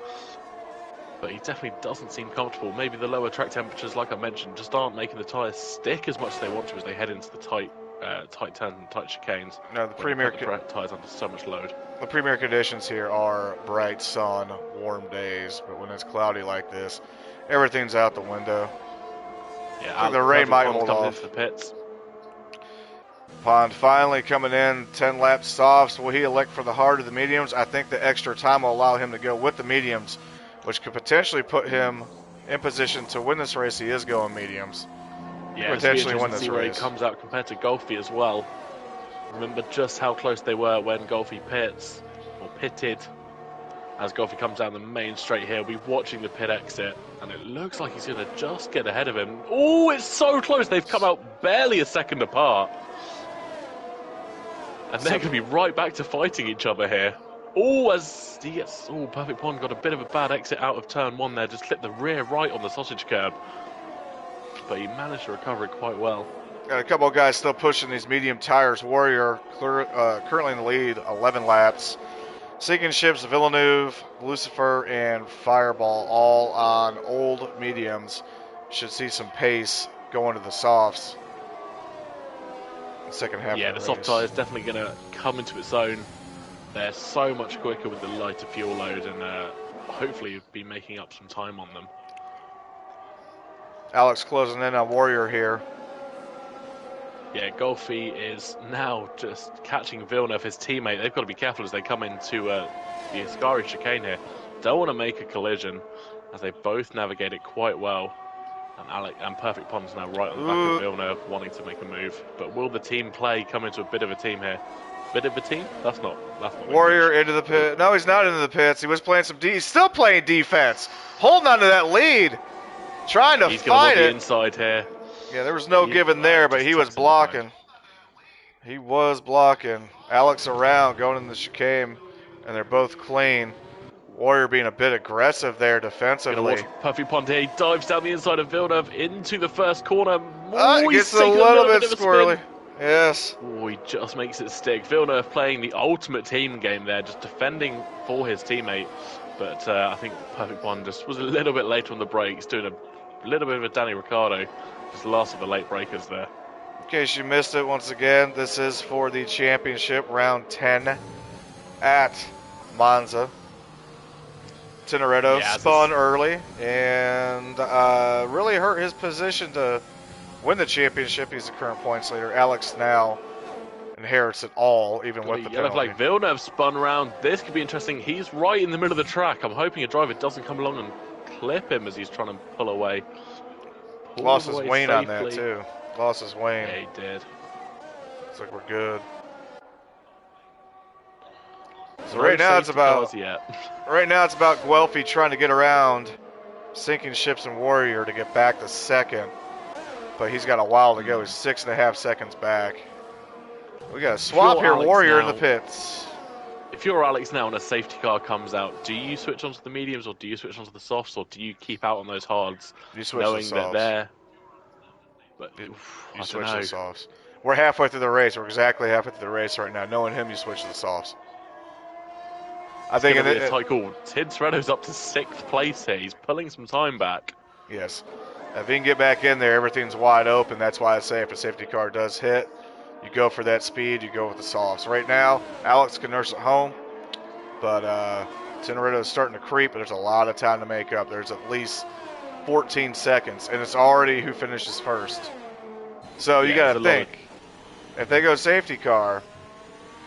but he definitely doesn't seem comfortable. Maybe the lower track temperatures, like I mentioned, just aren't making the tyres stick as much as they want to as they head into the tight tight turns and tight chicanes. No, the premier tyres under so much load. The premier conditions here are bright sun, warm days, but when it's cloudy like this, everything's out the window. Yeah, the rain might hold coming off. Into the pits. Pond finally coming in, 10 lap softs. Will he elect for the hard or the mediums? I think the extra time will allow him to go with the mediums, which could potentially put him in position to win this race. He is going mediums. Yeah, potentially win this race. Where he comes out compared to Golfi as well. Remember just how close they were when Golfi pitted. As Golfi comes down the main straight here, we're watching the pit exit, and it looks like he's going to just get ahead of him. Oh, it's so close. They've come out barely a second apart. And they're going to be right back to fighting each other here. Oh, as he gets... Oh, Perfect Pond got a bit of a bad exit out of turn one there. Just clipped the rear right on the sausage curb. But he managed to recover it quite well. Got a couple of guys still pushing these medium tires. Warrior currently in the lead, 11 laps. Sinking Ships, Villeneuve, Lucifer, and Fireball all on old mediums. Should see some pace going to the softs. Second half. Yeah, the soft tyre is definitely going to come into its own. They're so much quicker with the lighter fuel load, and hopefully be making up some time on them. Alex closing in on Warrior here. Yeah, Golfi is now just catching Villeneuve, his teammate. They've got to be careful as they come into the Ascari chicane here. Don't want to make a collision, as they both navigate it quite well. And Perfect Pond's now right on the back of Villeneuve, wanting to make a move. But will the team play come into a bit of a team here? Bit of a team? That's not Warrior into the pit. No, he's not into the pits. He was playing some he's still playing defense. Holding on to that lead. Trying to he's fight it. The inside here. Yeah, there was no giving there, but he was blocking. He was blocking. Alex around, going in the chicane, and they're both clean. Warrior being a bit aggressive there defensively. Watch Perfect Pond here. He dives down the inside of Villeneuve into the first corner. Gets a little bit squirrely. Yes. Oh, he just makes it stick. Villeneuve playing the ultimate team game there, just defending for his teammate. But I think Perfect Pond just was a little bit late on the brakes, doing a little bit of a Danny Ricciardo. Just the last of the late breakers there. In case you missed it, once again, this is for the championship, round 10 at Monza. Tintoretto spun early and really hurt his position to win the championship. He's the current points leader. Alex now inherits it all, even with the penalty. Like Villeneuve spun around. This could be interesting. He's right in the middle of the track. I'm hoping a driver doesn't come along and clip him as he's trying to pull away. Lost his Wayne on that too. Lost his Wayne. Yeah, he did. Looks like we're good. So right now it's about Guelphy trying to get around Sinking Ships and Warrior to get back to second, but he's got a while to go. He's 6.5 seconds back. We got a swap here. Alex Warrior now, in the pits. If you're Alex now and a safety car comes out, do you switch onto the mediums or do you switch onto the softs or do you keep out on those hards, you switch knowing the that they're? But you switch the softs. We're halfway through the race. We're exactly halfway through the race right now. Knowing him, you switch to the softs. I think it's a tight call. Tintoretto's up to 6th place here. He's pulling some time back. Yes. If he can get back in there, everything's wide open. That's why I say if a safety car does hit, you go for that speed, you go with the softs. Right now, Alex can nurse it home, but Tintoretto is starting to creep, but there's a lot of time to make up. There's at least 14 seconds, and it's already who finishes first. So you got to think, if they go safety car,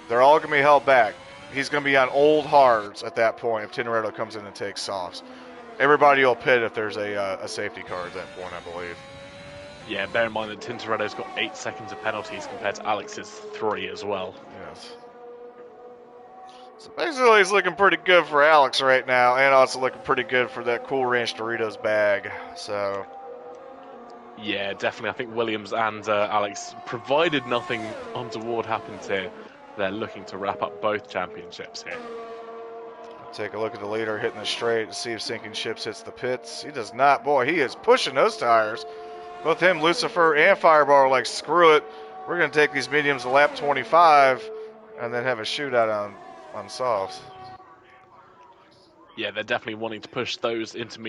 they're all going to be held back. He's going to be on old hards at that point if Tintoretto comes in and takes softs. Everybody will pit if there's a safety car at that point, I believe. Yeah, bear in mind that Tintoretto's got 8 seconds of penalties compared to Alex's 3 as well. Yes. So basically, it's looking pretty good for Alex right now, and also looking pretty good for that Cool Ranch Doritos bag. So. Yeah, definitely. I think Williams and Alex, provided nothing untoward happens here, they're looking to wrap up both championships here. Take a look at the leader hitting the straight to see if Sinking Ships hits the pits. He does not. Boy, he is pushing those tires. Both him, Lucifer, and Fireball are like, screw it. We're going to take these mediums to lap 25 and then have a shootout on softs. Yeah, they're definitely wanting to push those into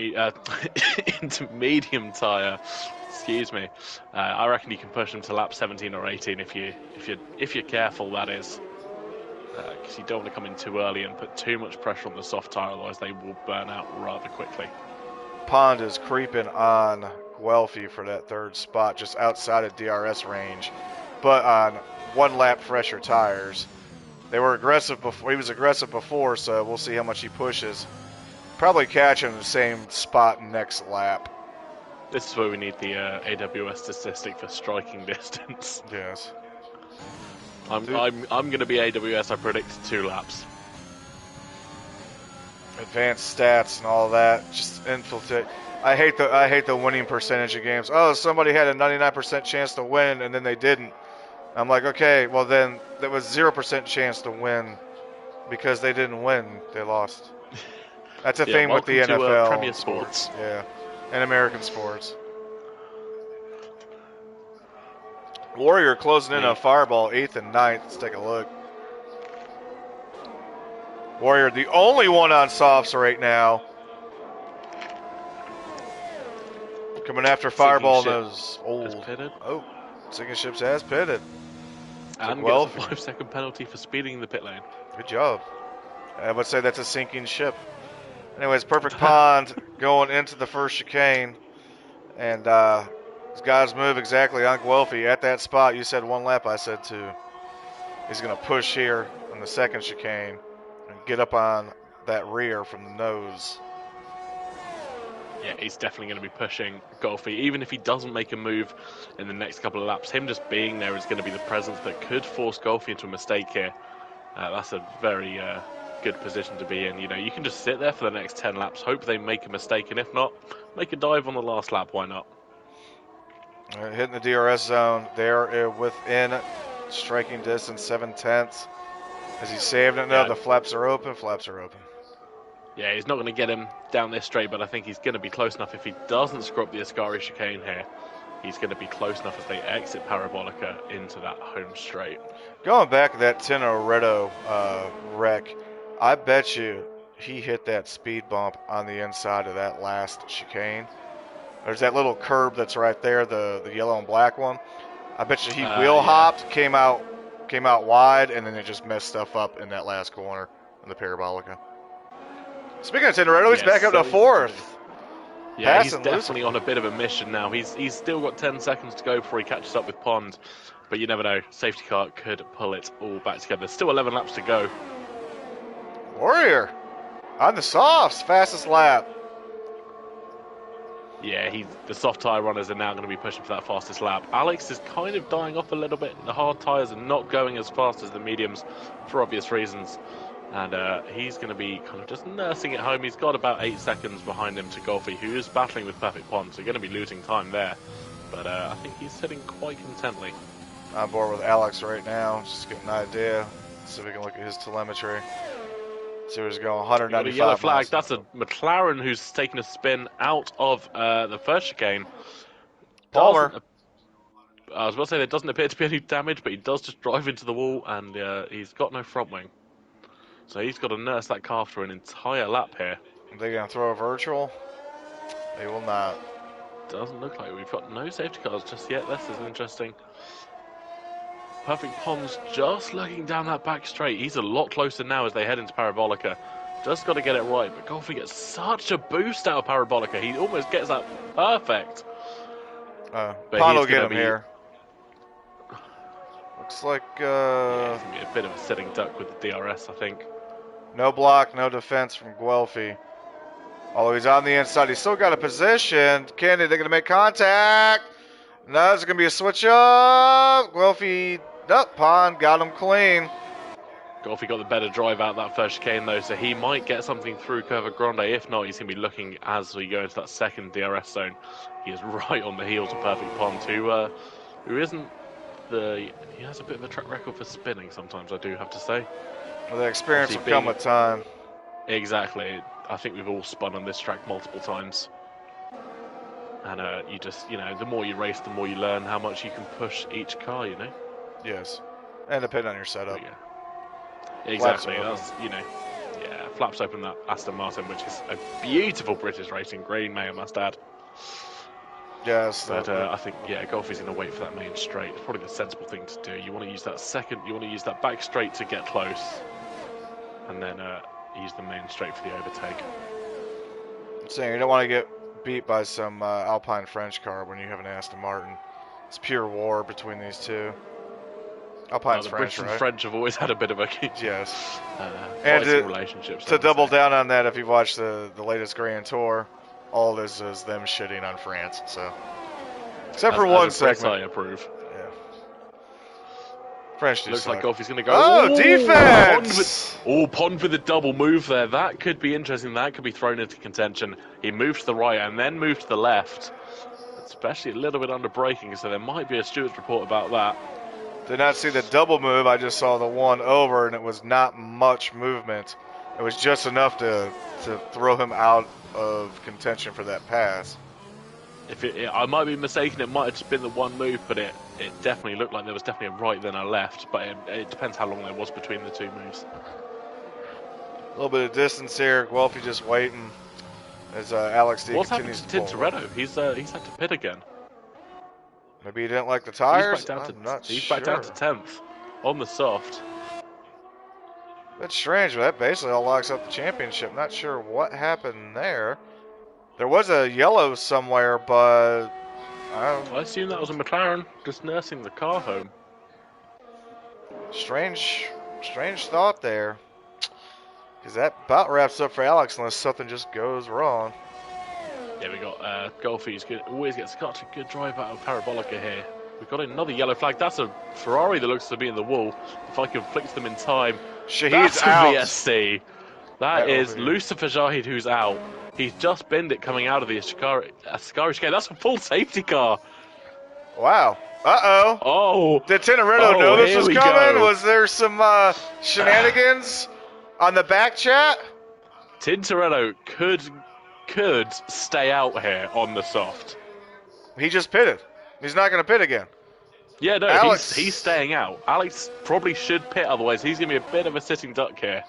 medium tire. Excuse me. I reckon you can push them to lap 17 or 18 if you're careful. That is, because you don't want to come in too early and put too much pressure on the soft tire, otherwise they will burn out rather quickly. Pond is creeping on Guelphy for that third spot, just outside of DRS range, but on 1 lap fresher tires. They were aggressive before. He was aggressive before, so we'll see how much he pushes. Probably catch him in the same spot next lap. This is where we need the AWS statistic for striking distance. Yes. I'm going to be AWS. I predict 2 laps. Advanced stats and all that, just infiltrate. I hate the winning percentage of games. Oh, somebody had a 99% chance to win and then they didn't. I'm like, okay, well then there was 0% chance to win because they didn't win, they lost. That's a thing with the NFL, to, Premier Sports. Yeah, and American sports. Warrior closing in on Fireball 8th and 9th. Let's take a look. Warrior, the only one on softs right now. Coming after Fireball knows old. Oh, Sinking Ships has pitted. And gets a 5-second penalty for speeding the pit lane. Good job. I would say that's a sinking ship. Anyways, Perfect Pond going into the first chicane. And these guys move exactly on Guelphy at that spot. You said 1 lap, I said 2. He's going to push here on the second chicane and get up on that rear from the nose. Yeah, he's definitely going to be pushing Guelphy. Even if he doesn't make a move in the next couple of laps, him just being there is going to be the presence that could force Guelphy into a mistake here. That's a very good position to be in. You know, you can just sit there for the next 10 laps, hope they make a mistake, and if not, make a dive on the last lap. Why not? Hitting the DRS zone. They're within striking distance, 7/10. As he's saving it now, the flaps are open. Flaps are open. Yeah, he's not going to get him down this straight, but I think he's going to be close enough if he doesn't screw up the Ascari chicane here. He's going to be close enough as they exit Parabolica into that home straight. Going back to that Tintoretto wreck, I bet you he hit that speed bump on the inside of that last chicane. There's that little curb that's right there, the yellow and black one. I bet you he wheel hopped, came out wide, and then it just messed stuff up in that last corner in the Parabolica. Speaking of Tintoretto, he's back up to 4th. Yeah, he's definitely on a bit of a mission now. He's still got 10 seconds to go before he catches up with Pond. But you never know. Safety car could pull it all back together. There's still 11 laps to go. Warrior on the softs, fastest lap. Yeah, the soft tyre runners are now going to be pushing for that fastest lap. Alex is kind of dying off a little bit. The hard tyres are not going as fast as the mediums for obvious reasons. And he's going to be kind of just nursing it home. He's got about 8 seconds behind him to Guelphy, who is battling with Perfect Pond, so going to be losing time there. But I think he's sitting quite contently. On board with Alex right now, just get an idea. See if we can look at his telemetry. See where he's going, 195 yellow flag. miles. That's a McLaren who's taking a spin out of the first chicane. Palmer. I was about to say there doesn't appear to be any damage, but he does just drive into the wall, and he's got no front wing. So he's got to nurse that car for an entire lap here. Are they going to throw a virtual? They will not. Doesn't look like we've got no safety cars just yet. This is interesting. Perfect Pond's just looking down that back straight. He's a lot closer now as they head into Parabolica. Just got to get it right. But Guelphy gets such a boost out of Parabolica. He almost gets that perfect. Pond will get him here. Looks like... yeah, it's going to be a bit of a sitting duck with the DRS, I think. No block, no defense from Guelphy. Although he's on the inside, he's still got a position. Kennedy, they're going to make contact. No, it's going to be a switch up. Guelphy, nope, Pond got him clean. Guelphy got the better drive out that first chicane, though, so he might get something through Curva Grande. If not, he's going to be looking as we go into that second DRS zone. He is right on the heels of Perfect Pond, who isn't the... He has a bit of a track record for spinning sometimes, I do have to say. Well, the experience will come with time. Exactly. I think we've all spun on this track multiple times. And you just, the more you race, the more you learn how much you can push each car, Yes. And depend on your setup. Yeah. Exactly. That's, flaps open that Aston Martin, which is a beautiful British racing green, may I must add. Yes, But I think, yeah, Golfy's going to wait for that main straight. It's probably the sensible thing to do. You want to use that back straight to get close, and then use the main straight for the overtake. I'm saying you don't want to get beat by some Alpine French car when you have an Aston Martin. It's pure war between these two. Alpine's The French, British right? and French have always had a bit of a yes. and relationships. To double down on that, if you watch the latest Grand Tour, all this is them shitting on France. So, except for one segment, I approve. Yeah. French do Looks suck. like Golfy's going to go. Oh, defense! Pond with the double move there. That could be interesting. That could be thrown into contention. He moved to the right and then moved to the left, especially a little bit under braking. So there might be a stewards report about that. Did not see the double move. I just saw the one over, and it was not much movement. It was just enough to throw him out of contention for that pass. I might be mistaken. It might have just been the one move, but it definitely looked like there was definitely a right then a left. But it depends how long there was between the two moves. A little bit of distance here. Guelphy just waiting as Alex D continues to pull. What's happened to Tintoretto? He's had to pit again. Maybe he didn't like the tires? He's back down to 10th on the soft. That's strange. That basically all locks up the championship. Not sure what happened there. There was a yellow somewhere, but I assume that was a McLaren just nursing the car home. Strange thought there. Because that about wraps up for Alex unless something just goes wrong. Yeah, we got Golfy's always gets such a good drive out of Parabolica here. We've got another yellow flag. That's a Ferrari that looks to be in the wall. If I can fix them in time. Shahid's out. VSC. That is Lucifer Shahid who's out. He's just binned it coming out of the Ascari chicane. That's a full safety car. Wow. Uh-oh. Oh. Did Tintoretto know this was coming? Was there some shenanigans on the back chat? Tintoretto could stay out here on the soft. He just pitted. He's not going to pit again. Yeah, no, Alex... he's staying out. Alex probably should pit, otherwise he's going to be a bit of a sitting duck here.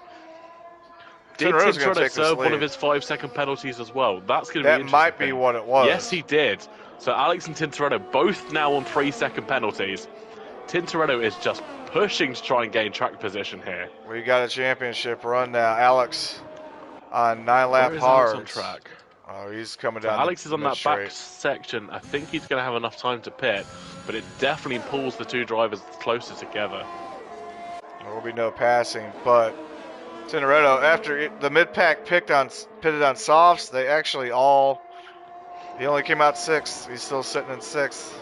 Did Tintoretto serve one of his 5-second penalties as well? That's going to be interesting. That might be what it was. Yes, he did. So Alex and Tintoretto both now on 3-second penalties. Tintoretto is just pushing to try and gain track position here. We got a championship run now. Alex on 9-lap hards. On track. Oh, he's coming down. Alex is on that back section. I think he's going to have enough time to pit, but it definitely pulls the two drivers closer together. There will be no passing, but Tintoretto, after the mid-pack pitted on softs, he only came out 6th. He's still sitting in 6th.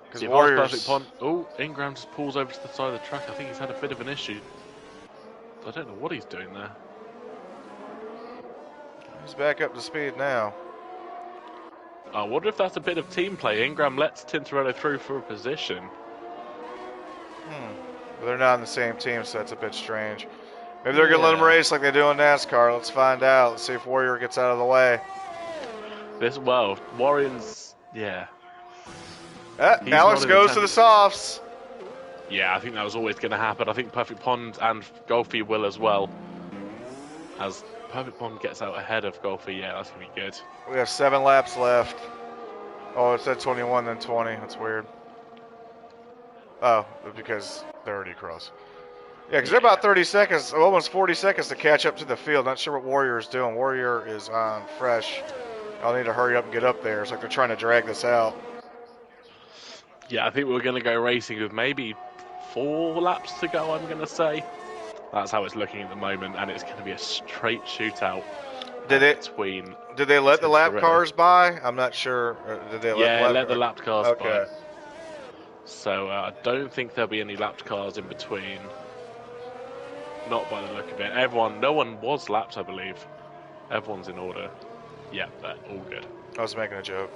Because Warriors. Oh, Ingram just pulls over to the side of the track. I think he's had a bit of an issue. I don't know what he's doing there. He's back up to speed now. I wonder if that's a bit of team play. Ingram lets Tintoretto through for a position. But they're not on the same team, so that's a bit strange. Maybe they're going to let him race like they do in NASCAR. Let's find out. Let's see if Warrior gets out of the way. Warrior's, yeah. Alex goes to the softs. Yeah, I think that was always going to happen. I think Perfect Pond and Golfy will as well. As Perfect Pond gets out ahead of Golfy, yeah, that's going to be good. We have 7 laps left. Oh, it said 21, then 20. That's weird. Oh, because they're already across. Yeah, because they're about 30 seconds, almost 40 seconds to catch up to the field. Not sure what Warrior is doing. Warrior is on fresh. I'll need to hurry up and get up there. It's like they're trying to drag this out. Yeah, I think we're going to go racing with maybe 4 laps to go, I'm going to say. That's how it's looking at the moment, and it's going to be a straight shootout. Did they let the lap cars by? I'm not sure. Did they let the lap cars by. So I don't think there'll be any lapped cars in between. Not by the look of it. No one was lapped, I believe. Everyone's in order. Yeah, but all good. I was making a joke.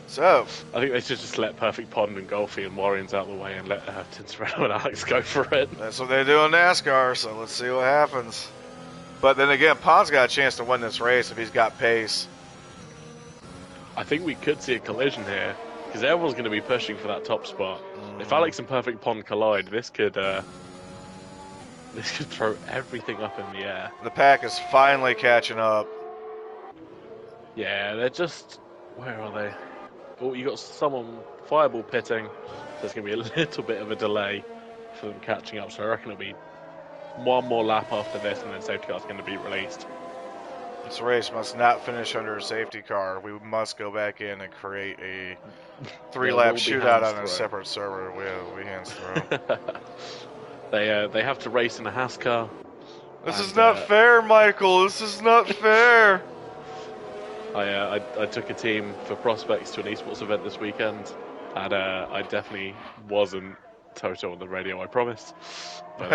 So I think they should just let Perfect Pond and Golfy and Warriors out of the way and let Tintoretto and Alex go for it. That's what they do in NASCAR, so let's see what happens. But then again, Pond's got a chance to win this race if he's got pace. I think we could see a collision here, because everyone's going to be pushing for that top spot. If Alex and Perfect Pond collide, this could throw everything up in the air. The pack is finally catching up. Yeah, they're just... Where are they? Oh, you got someone Fireball pitting. So there's going to be a little bit of a delay for them catching up. So I reckon it'll be one more lap after this, and then safety car's going to be released. This race must not finish under a safety car. We must go back in and create a 3-lap shootout on a separate server. We hands throw. They have to race in a Haas car. This is not fair, Michael. This is not fair. I took a team for prospects to an esports event this weekend, and I definitely wasn't Toto on the radio, I promised. But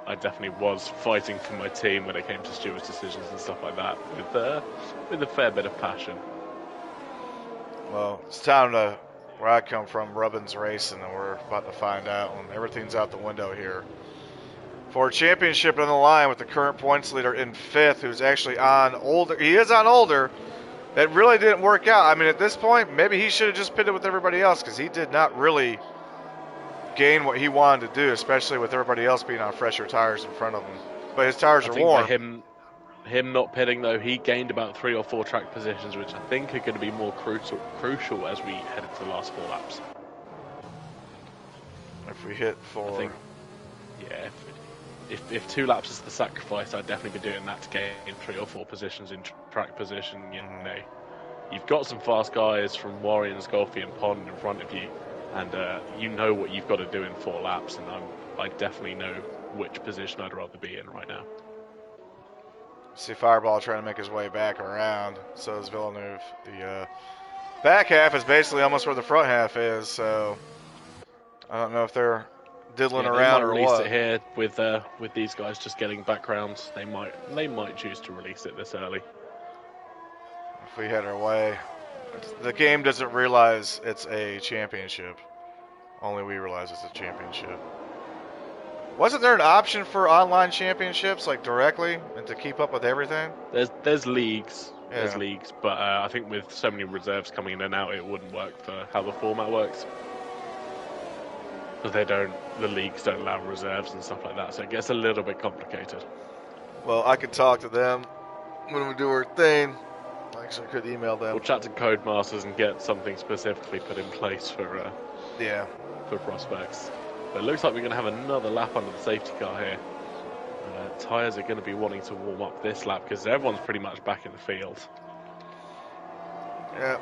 I definitely was fighting for my team when it came to stewards' decisions and stuff like that, with a fair bit of passion. Well, it's time to, where I come from, Rubbin's Racing, and we're about to find out when everything's out the window here. For a championship on the line with the current points leader in 5th, who's actually on older. He is on older. It really didn't work out. I mean, at this point, maybe he should have just pitted with everybody else, because he did not really gain what he wanted to do, especially with everybody else being on fresher tires in front of him. But his tires are warm. Him not pitting, though, he gained about 3 or 4 track positions, which I think are going to be more crucial as we head into the last 4 laps. If we hit 4. I think, yeah, if 2 laps is the sacrifice, I'd definitely be doing that to gain 3 or 4 positions in track position. You know, you've got some fast guys from Warrior and Sculphy and Pond in front of you, and you know what you've got to do in 4 laps, and I definitely know which position I'd rather be in right now. See Fireball trying to make his way back around. So is Villeneuve. The back half is basically almost where the front half is, so I don't know if they're diddling around or release what. It here with these guys just getting backgrounds. They might choose to release it this early. If we head our way, the game doesn't realize it's a championship. Only we realize it's a championship. Wasn't there an option for online championships, like directly, and to keep up with everything? There's leagues. Yeah. There's leagues, but I think with so many reserves coming in and out, it wouldn't work for how the format works. Because the leagues don't allow reserves and stuff like that, so it gets a little bit complicated. Well, I could talk to them when we do our thing. Actually, I could email them. We'll chat to Codemasters and get something specifically put in place for prospects. But it looks like we're going to have another lap under the safety car here. Tyres are going to be wanting to warm up this lap because everyone's pretty much back in the field. Yeah,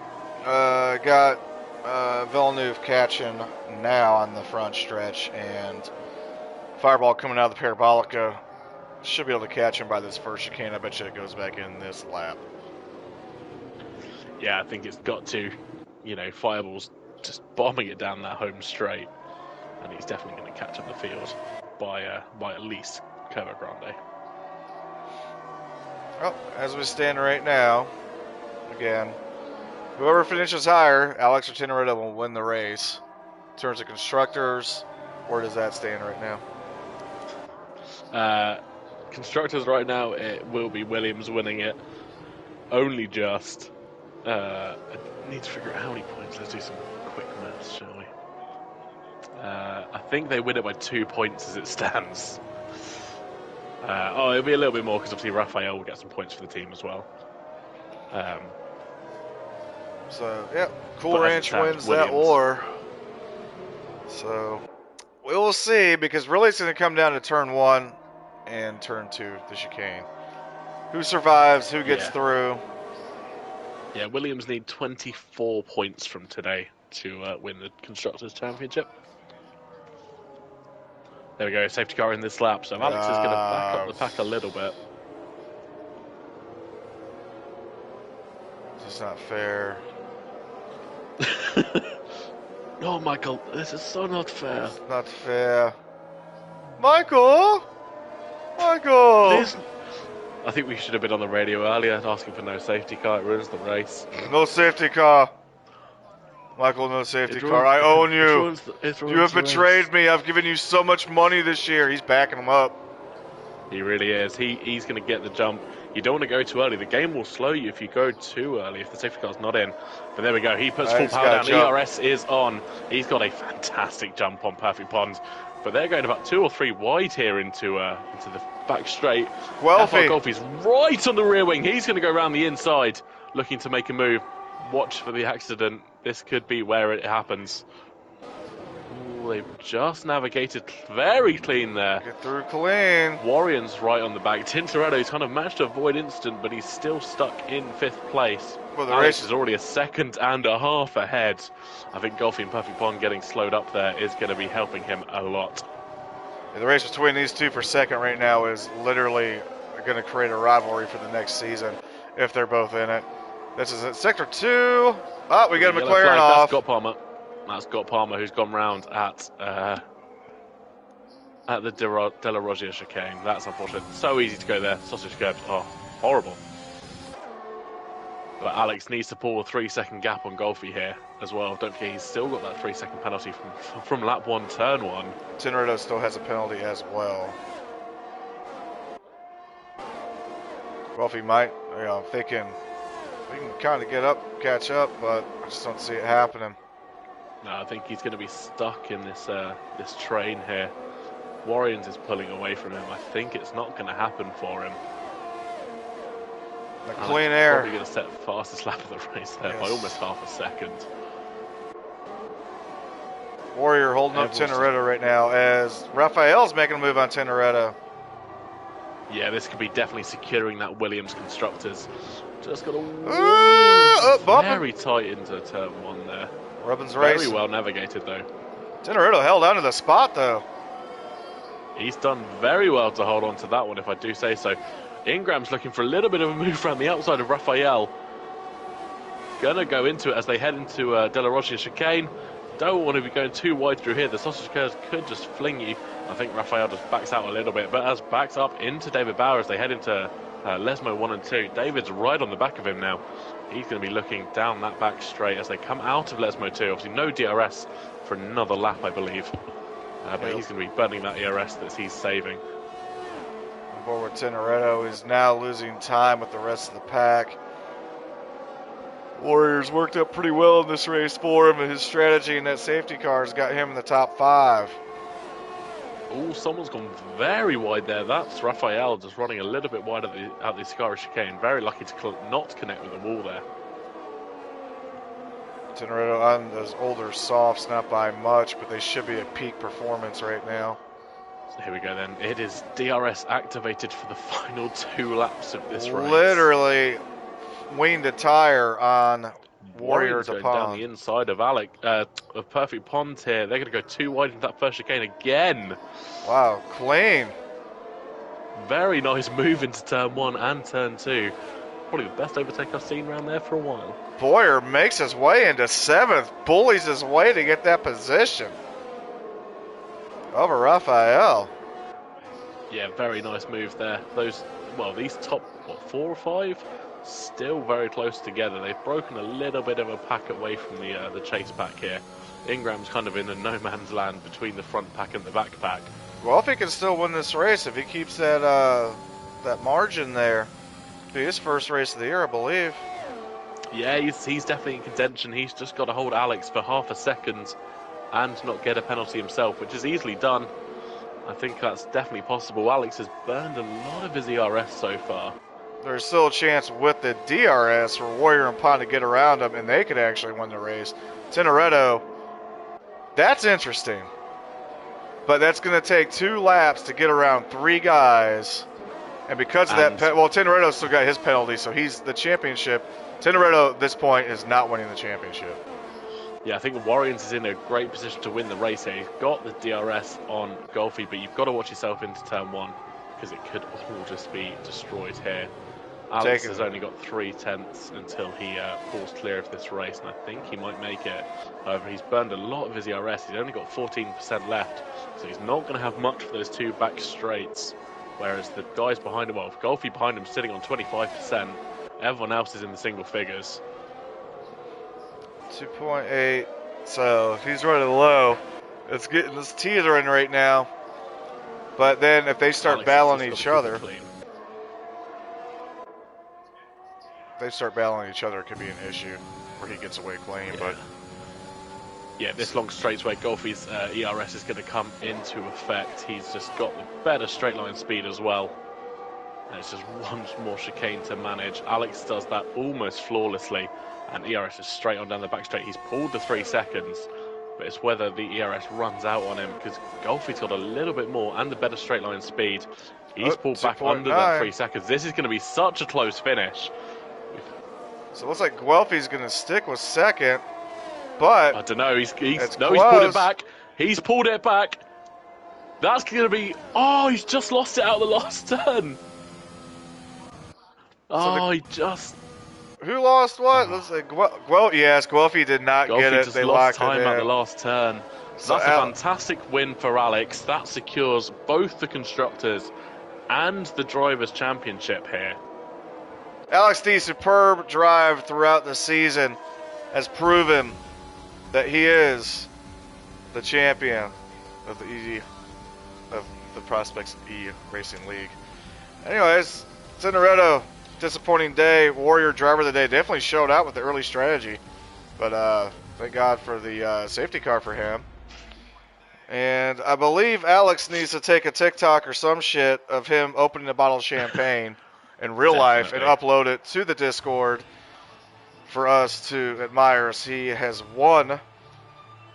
got Villeneuve catching now on the front stretch, and Fireball coming out of the Parabolica should be able to catch him by this first chicane. I bet you it goes back in this lap. Yeah, I think it's got to. You know, Fireball's just bombing it down that home straight, and he's definitely going to catch up the field by at least Curva Grande. Well, as we stand right now, again, whoever finishes higher, Alex or Tinneretta will win the race. In terms of constructors, where does that stand right now? Constructors right now, it will be Williams winning it. Only just. I need to figure out how many points. Let's do some quick maths, shall we? I think they win it by 2 points as it stands. It'll be a little bit more because obviously Raphael will get some points for the team as well. So, yeah, Cool Ranch wins that war. So, we will see, because really it's going to come down to turn 1 and turn 2, the chicane. Who survives, who gets through. Yeah, Williams need 24 points from today to win the Constructors' Championship. There we go, safety car in this lap, so Alex is going to back up the pack a little bit. This is not fair. No, Michael, this is so not fair. It's not fair. Michael! Michael! Please. I think we should have been on the radio earlier asking for no safety car. It ruins the race. No safety car. Michael, no safety car. I own you. You have betrayed me. I've given you so much money this year. He's backing him up. He really is. He's going to get the jump. You don't want to go too early. The game will slow you if you go too early, if the safety car's not in. But there we go. He puts full power down. Jump. ERS is on. He's got a fantastic jump on Perfect Pond. But they're going about 2 or 3 wide here into the back straight. Golfy's right on the rear wing. He's going to go around the inside, looking to make a move. Watch for the accident. This could be where it happens. Ooh, they've just navigated very clean there. Get through clean. Warrior's right on the back. Tintoretto's kind of managed to avoid incident, but he's still stuck in 5th place. Well, the Alex race is already a second and a half ahead. I think Golfy and Perfect Pond getting slowed up there is going to be helping him a lot. The race between these two for second right now is literally going to create a rivalry for the next season if they're both in it. This is at sector 2. Oh, we got a McLaren off. That's Scott Palmer. That's Scott Palmer, who's gone round at the De La Roggia chicane. That's unfortunate. So easy to go there. Sausage curbs are horrible. But Alex needs to pull a 3-second gap on Golfy here as well. Don't forget, he's still got that 3-second penalty from lap 1, turn 1. Tintoretto still has a penalty as well. Golfy might, if they can kind of get up, catch up, but I just don't see it happening. No, I think he's going to be stuck in this this train here. Warriors is pulling away from him. I think it's not going to happen for him. The clean air. Probably going to set fastest lap of the race there by almost half a second. Warrior holding up Tintoretto right now as Raphael's making a move on Tintoretto. Yeah, this could be definitely securing that Williams Constructors. Just got very tight into turn 1 there. Rubbin's race. Very well navigated though. Tintoretto held onto the spot though. He's done very well to hold on to that one, if I do say so. Ingram's looking for a little bit of a move around the outside of Raphael. Gonna go into it as they head into De La Roggia chicane. Don't want to be going too wide through here. The sausage curves could just fling you. I think Raphael just backs out a little bit, but as backs up into David Bauer as they head into Lesmo 1 and 2. David's right on the back of him now. He's going to be looking down that back straight as they come out of Lesmo 2. Obviously no DRS for another lap, I believe. But he's going to be burning that ERS that he's saving. Forward Tintoretto is now losing time with the rest of the pack. Warriors worked up pretty well in this race for him, and his strategy in that safety car has got him in the top 5. Oh, someone's gone very wide there. That's Raphael just running a little bit wide at the Scara chicane. Very lucky to not connect with the wall there. Tintoretto on those older softs, not by much, but they should be at peak performance right now. So here we go then. It is DRS activated for the final 2 laps of this race. Literally weaned a tire on Warrior to going Pond. down the inside of of Perfect Pond here. They're going to go too wide into that first chicane again. Wow, clean. Very nice move into turn 1 and turn 2. Probably the best overtake I've seen around there for a while. Boyer makes his way into 7th, bullies his way to get that position over Raphael. Yeah, very nice move there. These top 4 or 5 still very close together. They've broken a little bit of a pack away from the chase pack here. Ingram's kind of in a no man's land between the front pack and the back pack. Well, if he can still win this race, if he keeps that that margin there, it'll be his first race of the year, I believe. Yeah, he's definitely in contention. He's just got to hold Alex for half a second and not get a penalty himself, which is easily done. I think that's definitely possible. Alex has burned a lot of his ERS so far. There's still a chance with the DRS for Warrior and Pond to get around him, and they could actually win the race. Tintoretto, that's interesting. But that's going to take 2 laps to get around 3 guys. And because of that, Tintoretto's still got his penalty, so he's the championship. Tintoretto, at this point, is not winning the championship. Yeah, I think Warriors is in a great position to win the race here. He's got the DRS on Golfy, but you've got to watch yourself into turn 1 because it could all just be destroyed here. Alex has only got 3/10 until he pulls clear of this race, and I think he might make it. However, he's burned a lot of his ERS. He's only got 14% left, so he's not going to have much for those 2 back straights. Whereas the guys behind him, Golfy behind him sitting on 25%. Everyone else is in the single figures. 2.8. So if he's running low, it's getting this teetering right now. But then if they start battling each other. they start battling each other, it could be an issue where he gets away clean. But yeah, this long straightaway Golfy's ERS is going to come into effect. He's just got the better straight line speed as well. And it's just one more chicane to manage. Alex does that almost flawlessly, and ERS is straight on down the back straight. He's pulled the 3 seconds, but it's whether the ERS runs out on him, because Golfy's got a little bit more and the better straight line speed. He's pulled back under that 3 seconds. This is going to be such a close finish. So it looks like Guelphy's going to stick with second, but I don't know. He's pulled it back. He's pulled it back. That's going to be. Oh, he's just lost it out the last turn. Oh, he just. Who lost what? Let's say yes, Guelphy did not get it. Just they lost locked time it in. at the last turn. So that's a fantastic win for Alex. That secures both the Constructors and the Drivers' Championship here. Alex D's superb drive throughout the season has proven that he is the champion of the Prospects eRacing League. Anyways, Tintoretto, disappointing day. Warrior driver of the day definitely showed out with the early strategy, but thank God for the safety car for him. And I believe Alex needs to take a TikTok or some shit of him opening a bottle of champagne in real life and upload it to the Discord for us to admire, as he has won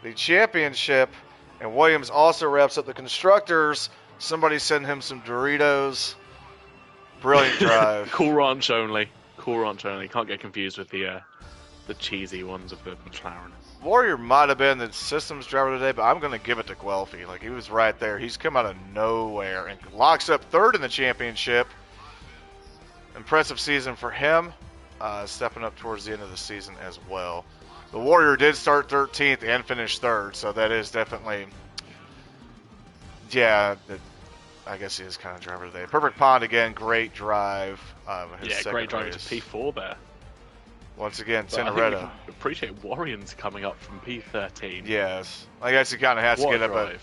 the championship. And Williams also wraps up the Constructors. Somebody send him some Doritos. Brilliant drive. Cool Ranch only. Cool Ranch only. Can't get confused with the cheesy ones of the McLaren. Warrior might have been the systems driver today, but I'm going to give it to Guelphy. Like, he was right there. He's come out of nowhere and locks up third in the championship. Impressive season for him, stepping up towards the end of the season as well. The Warrior did start 13th and finish third, so that is definitely, I guess he is kind of driver today. Perfect Pond again, great drive. Great drive to P4 there. Once again, Tintoretto. Appreciate Warriors coming up from P13. Yes, I guess he kind of has to get it, but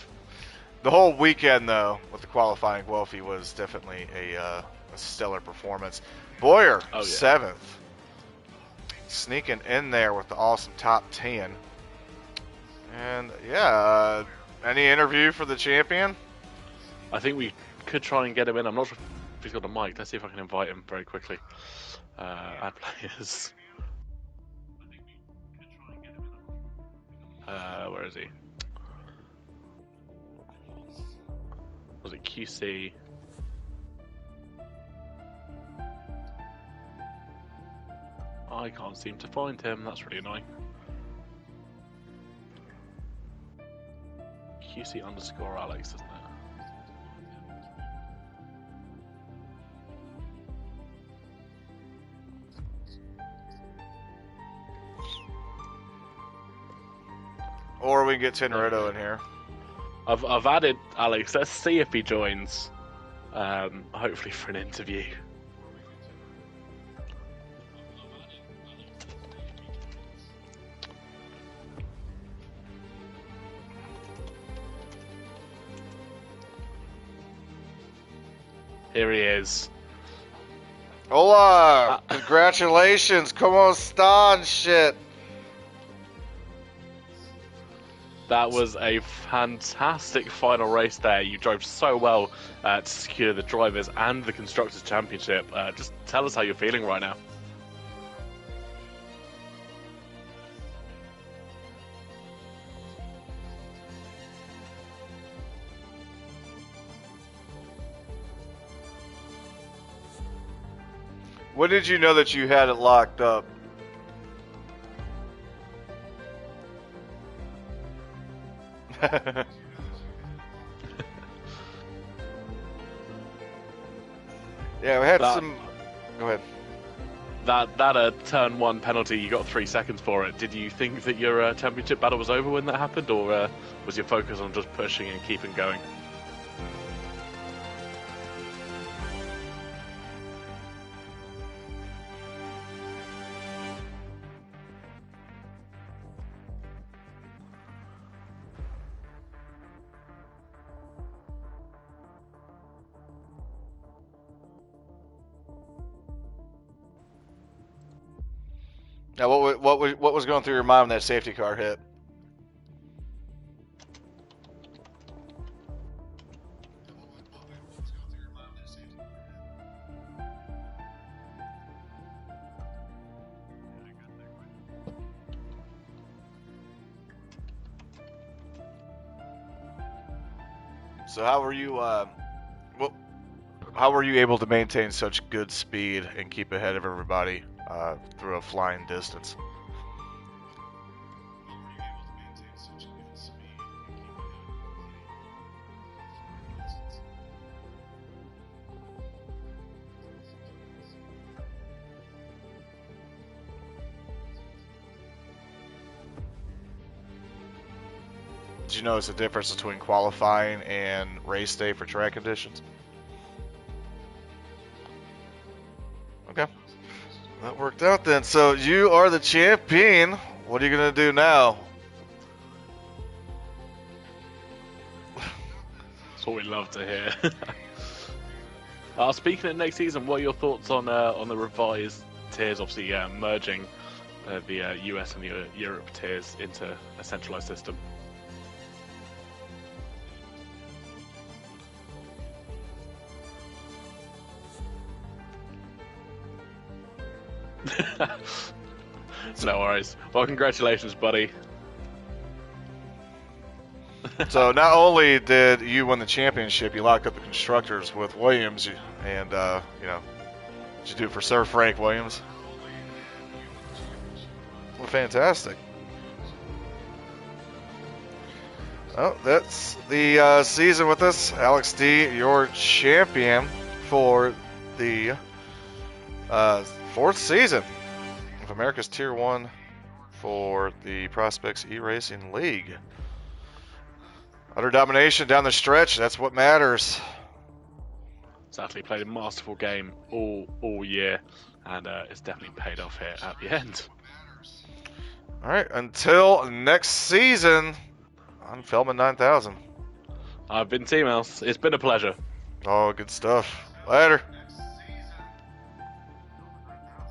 the whole weekend, though, with the qualifying, Guelphy was definitely a stellar performance. Boyer, 7th. Sneaking in there with the awesome top 10. And, any interview for the champion? I think we could try and get him in. I'm not sure if he's got a mic. Let's see if I can invite him very quickly. Add players. Where is he? Was it QC? I can't seem to find him. That's really annoying. QC underscore Alex, isn't it? Or we can get Tintoretto in here. I've added Alex. Let's see if he joins. Hopefully for an interview. Here he is. Hola! Congratulations! ¿Cómo están? Shit. That was a fantastic final race there. You drove so well to secure the Drivers and the Constructors Championship. Just tell us how you're feeling right now. When did you know that you had it locked up? Yeah, we had some. Go ahead. That turn 1 penalty, you got 3 seconds for it. Did you think that your championship battle was over when that happened, or was your focus on just pushing and keeping going? Now, what was going through your mind when that safety car hit? So how were you? How were you able to maintain such good speed and keep ahead of everybody through a flying distance? Did you notice the difference between qualifying and race day for track conditions? Okay. That worked out then. So you are the champion. What are you going to do now? That's what we love to hear. Speaking of next season, what are your thoughts on the revised tiers? Obviously, merging the US and the Europe tiers into a centralized system. No worries. Well, congratulations, buddy. So not only did you win the championship, you locked up the constructors with Williams, and you know, what you do for Sir Frank Williams? Well, fantastic. Well, that's the season with us. Alex D, your champion for the fourth season of America's Tier 1 for the Prospects eRacing League. Utter domination down the stretch, that's what matters. Exactly, played a masterful game all year, and it's definitely paid off here at the end. All right, until next season, I'm Feldman 9000. I've been T-Mouse. It's been a pleasure. Oh, good stuff. Later.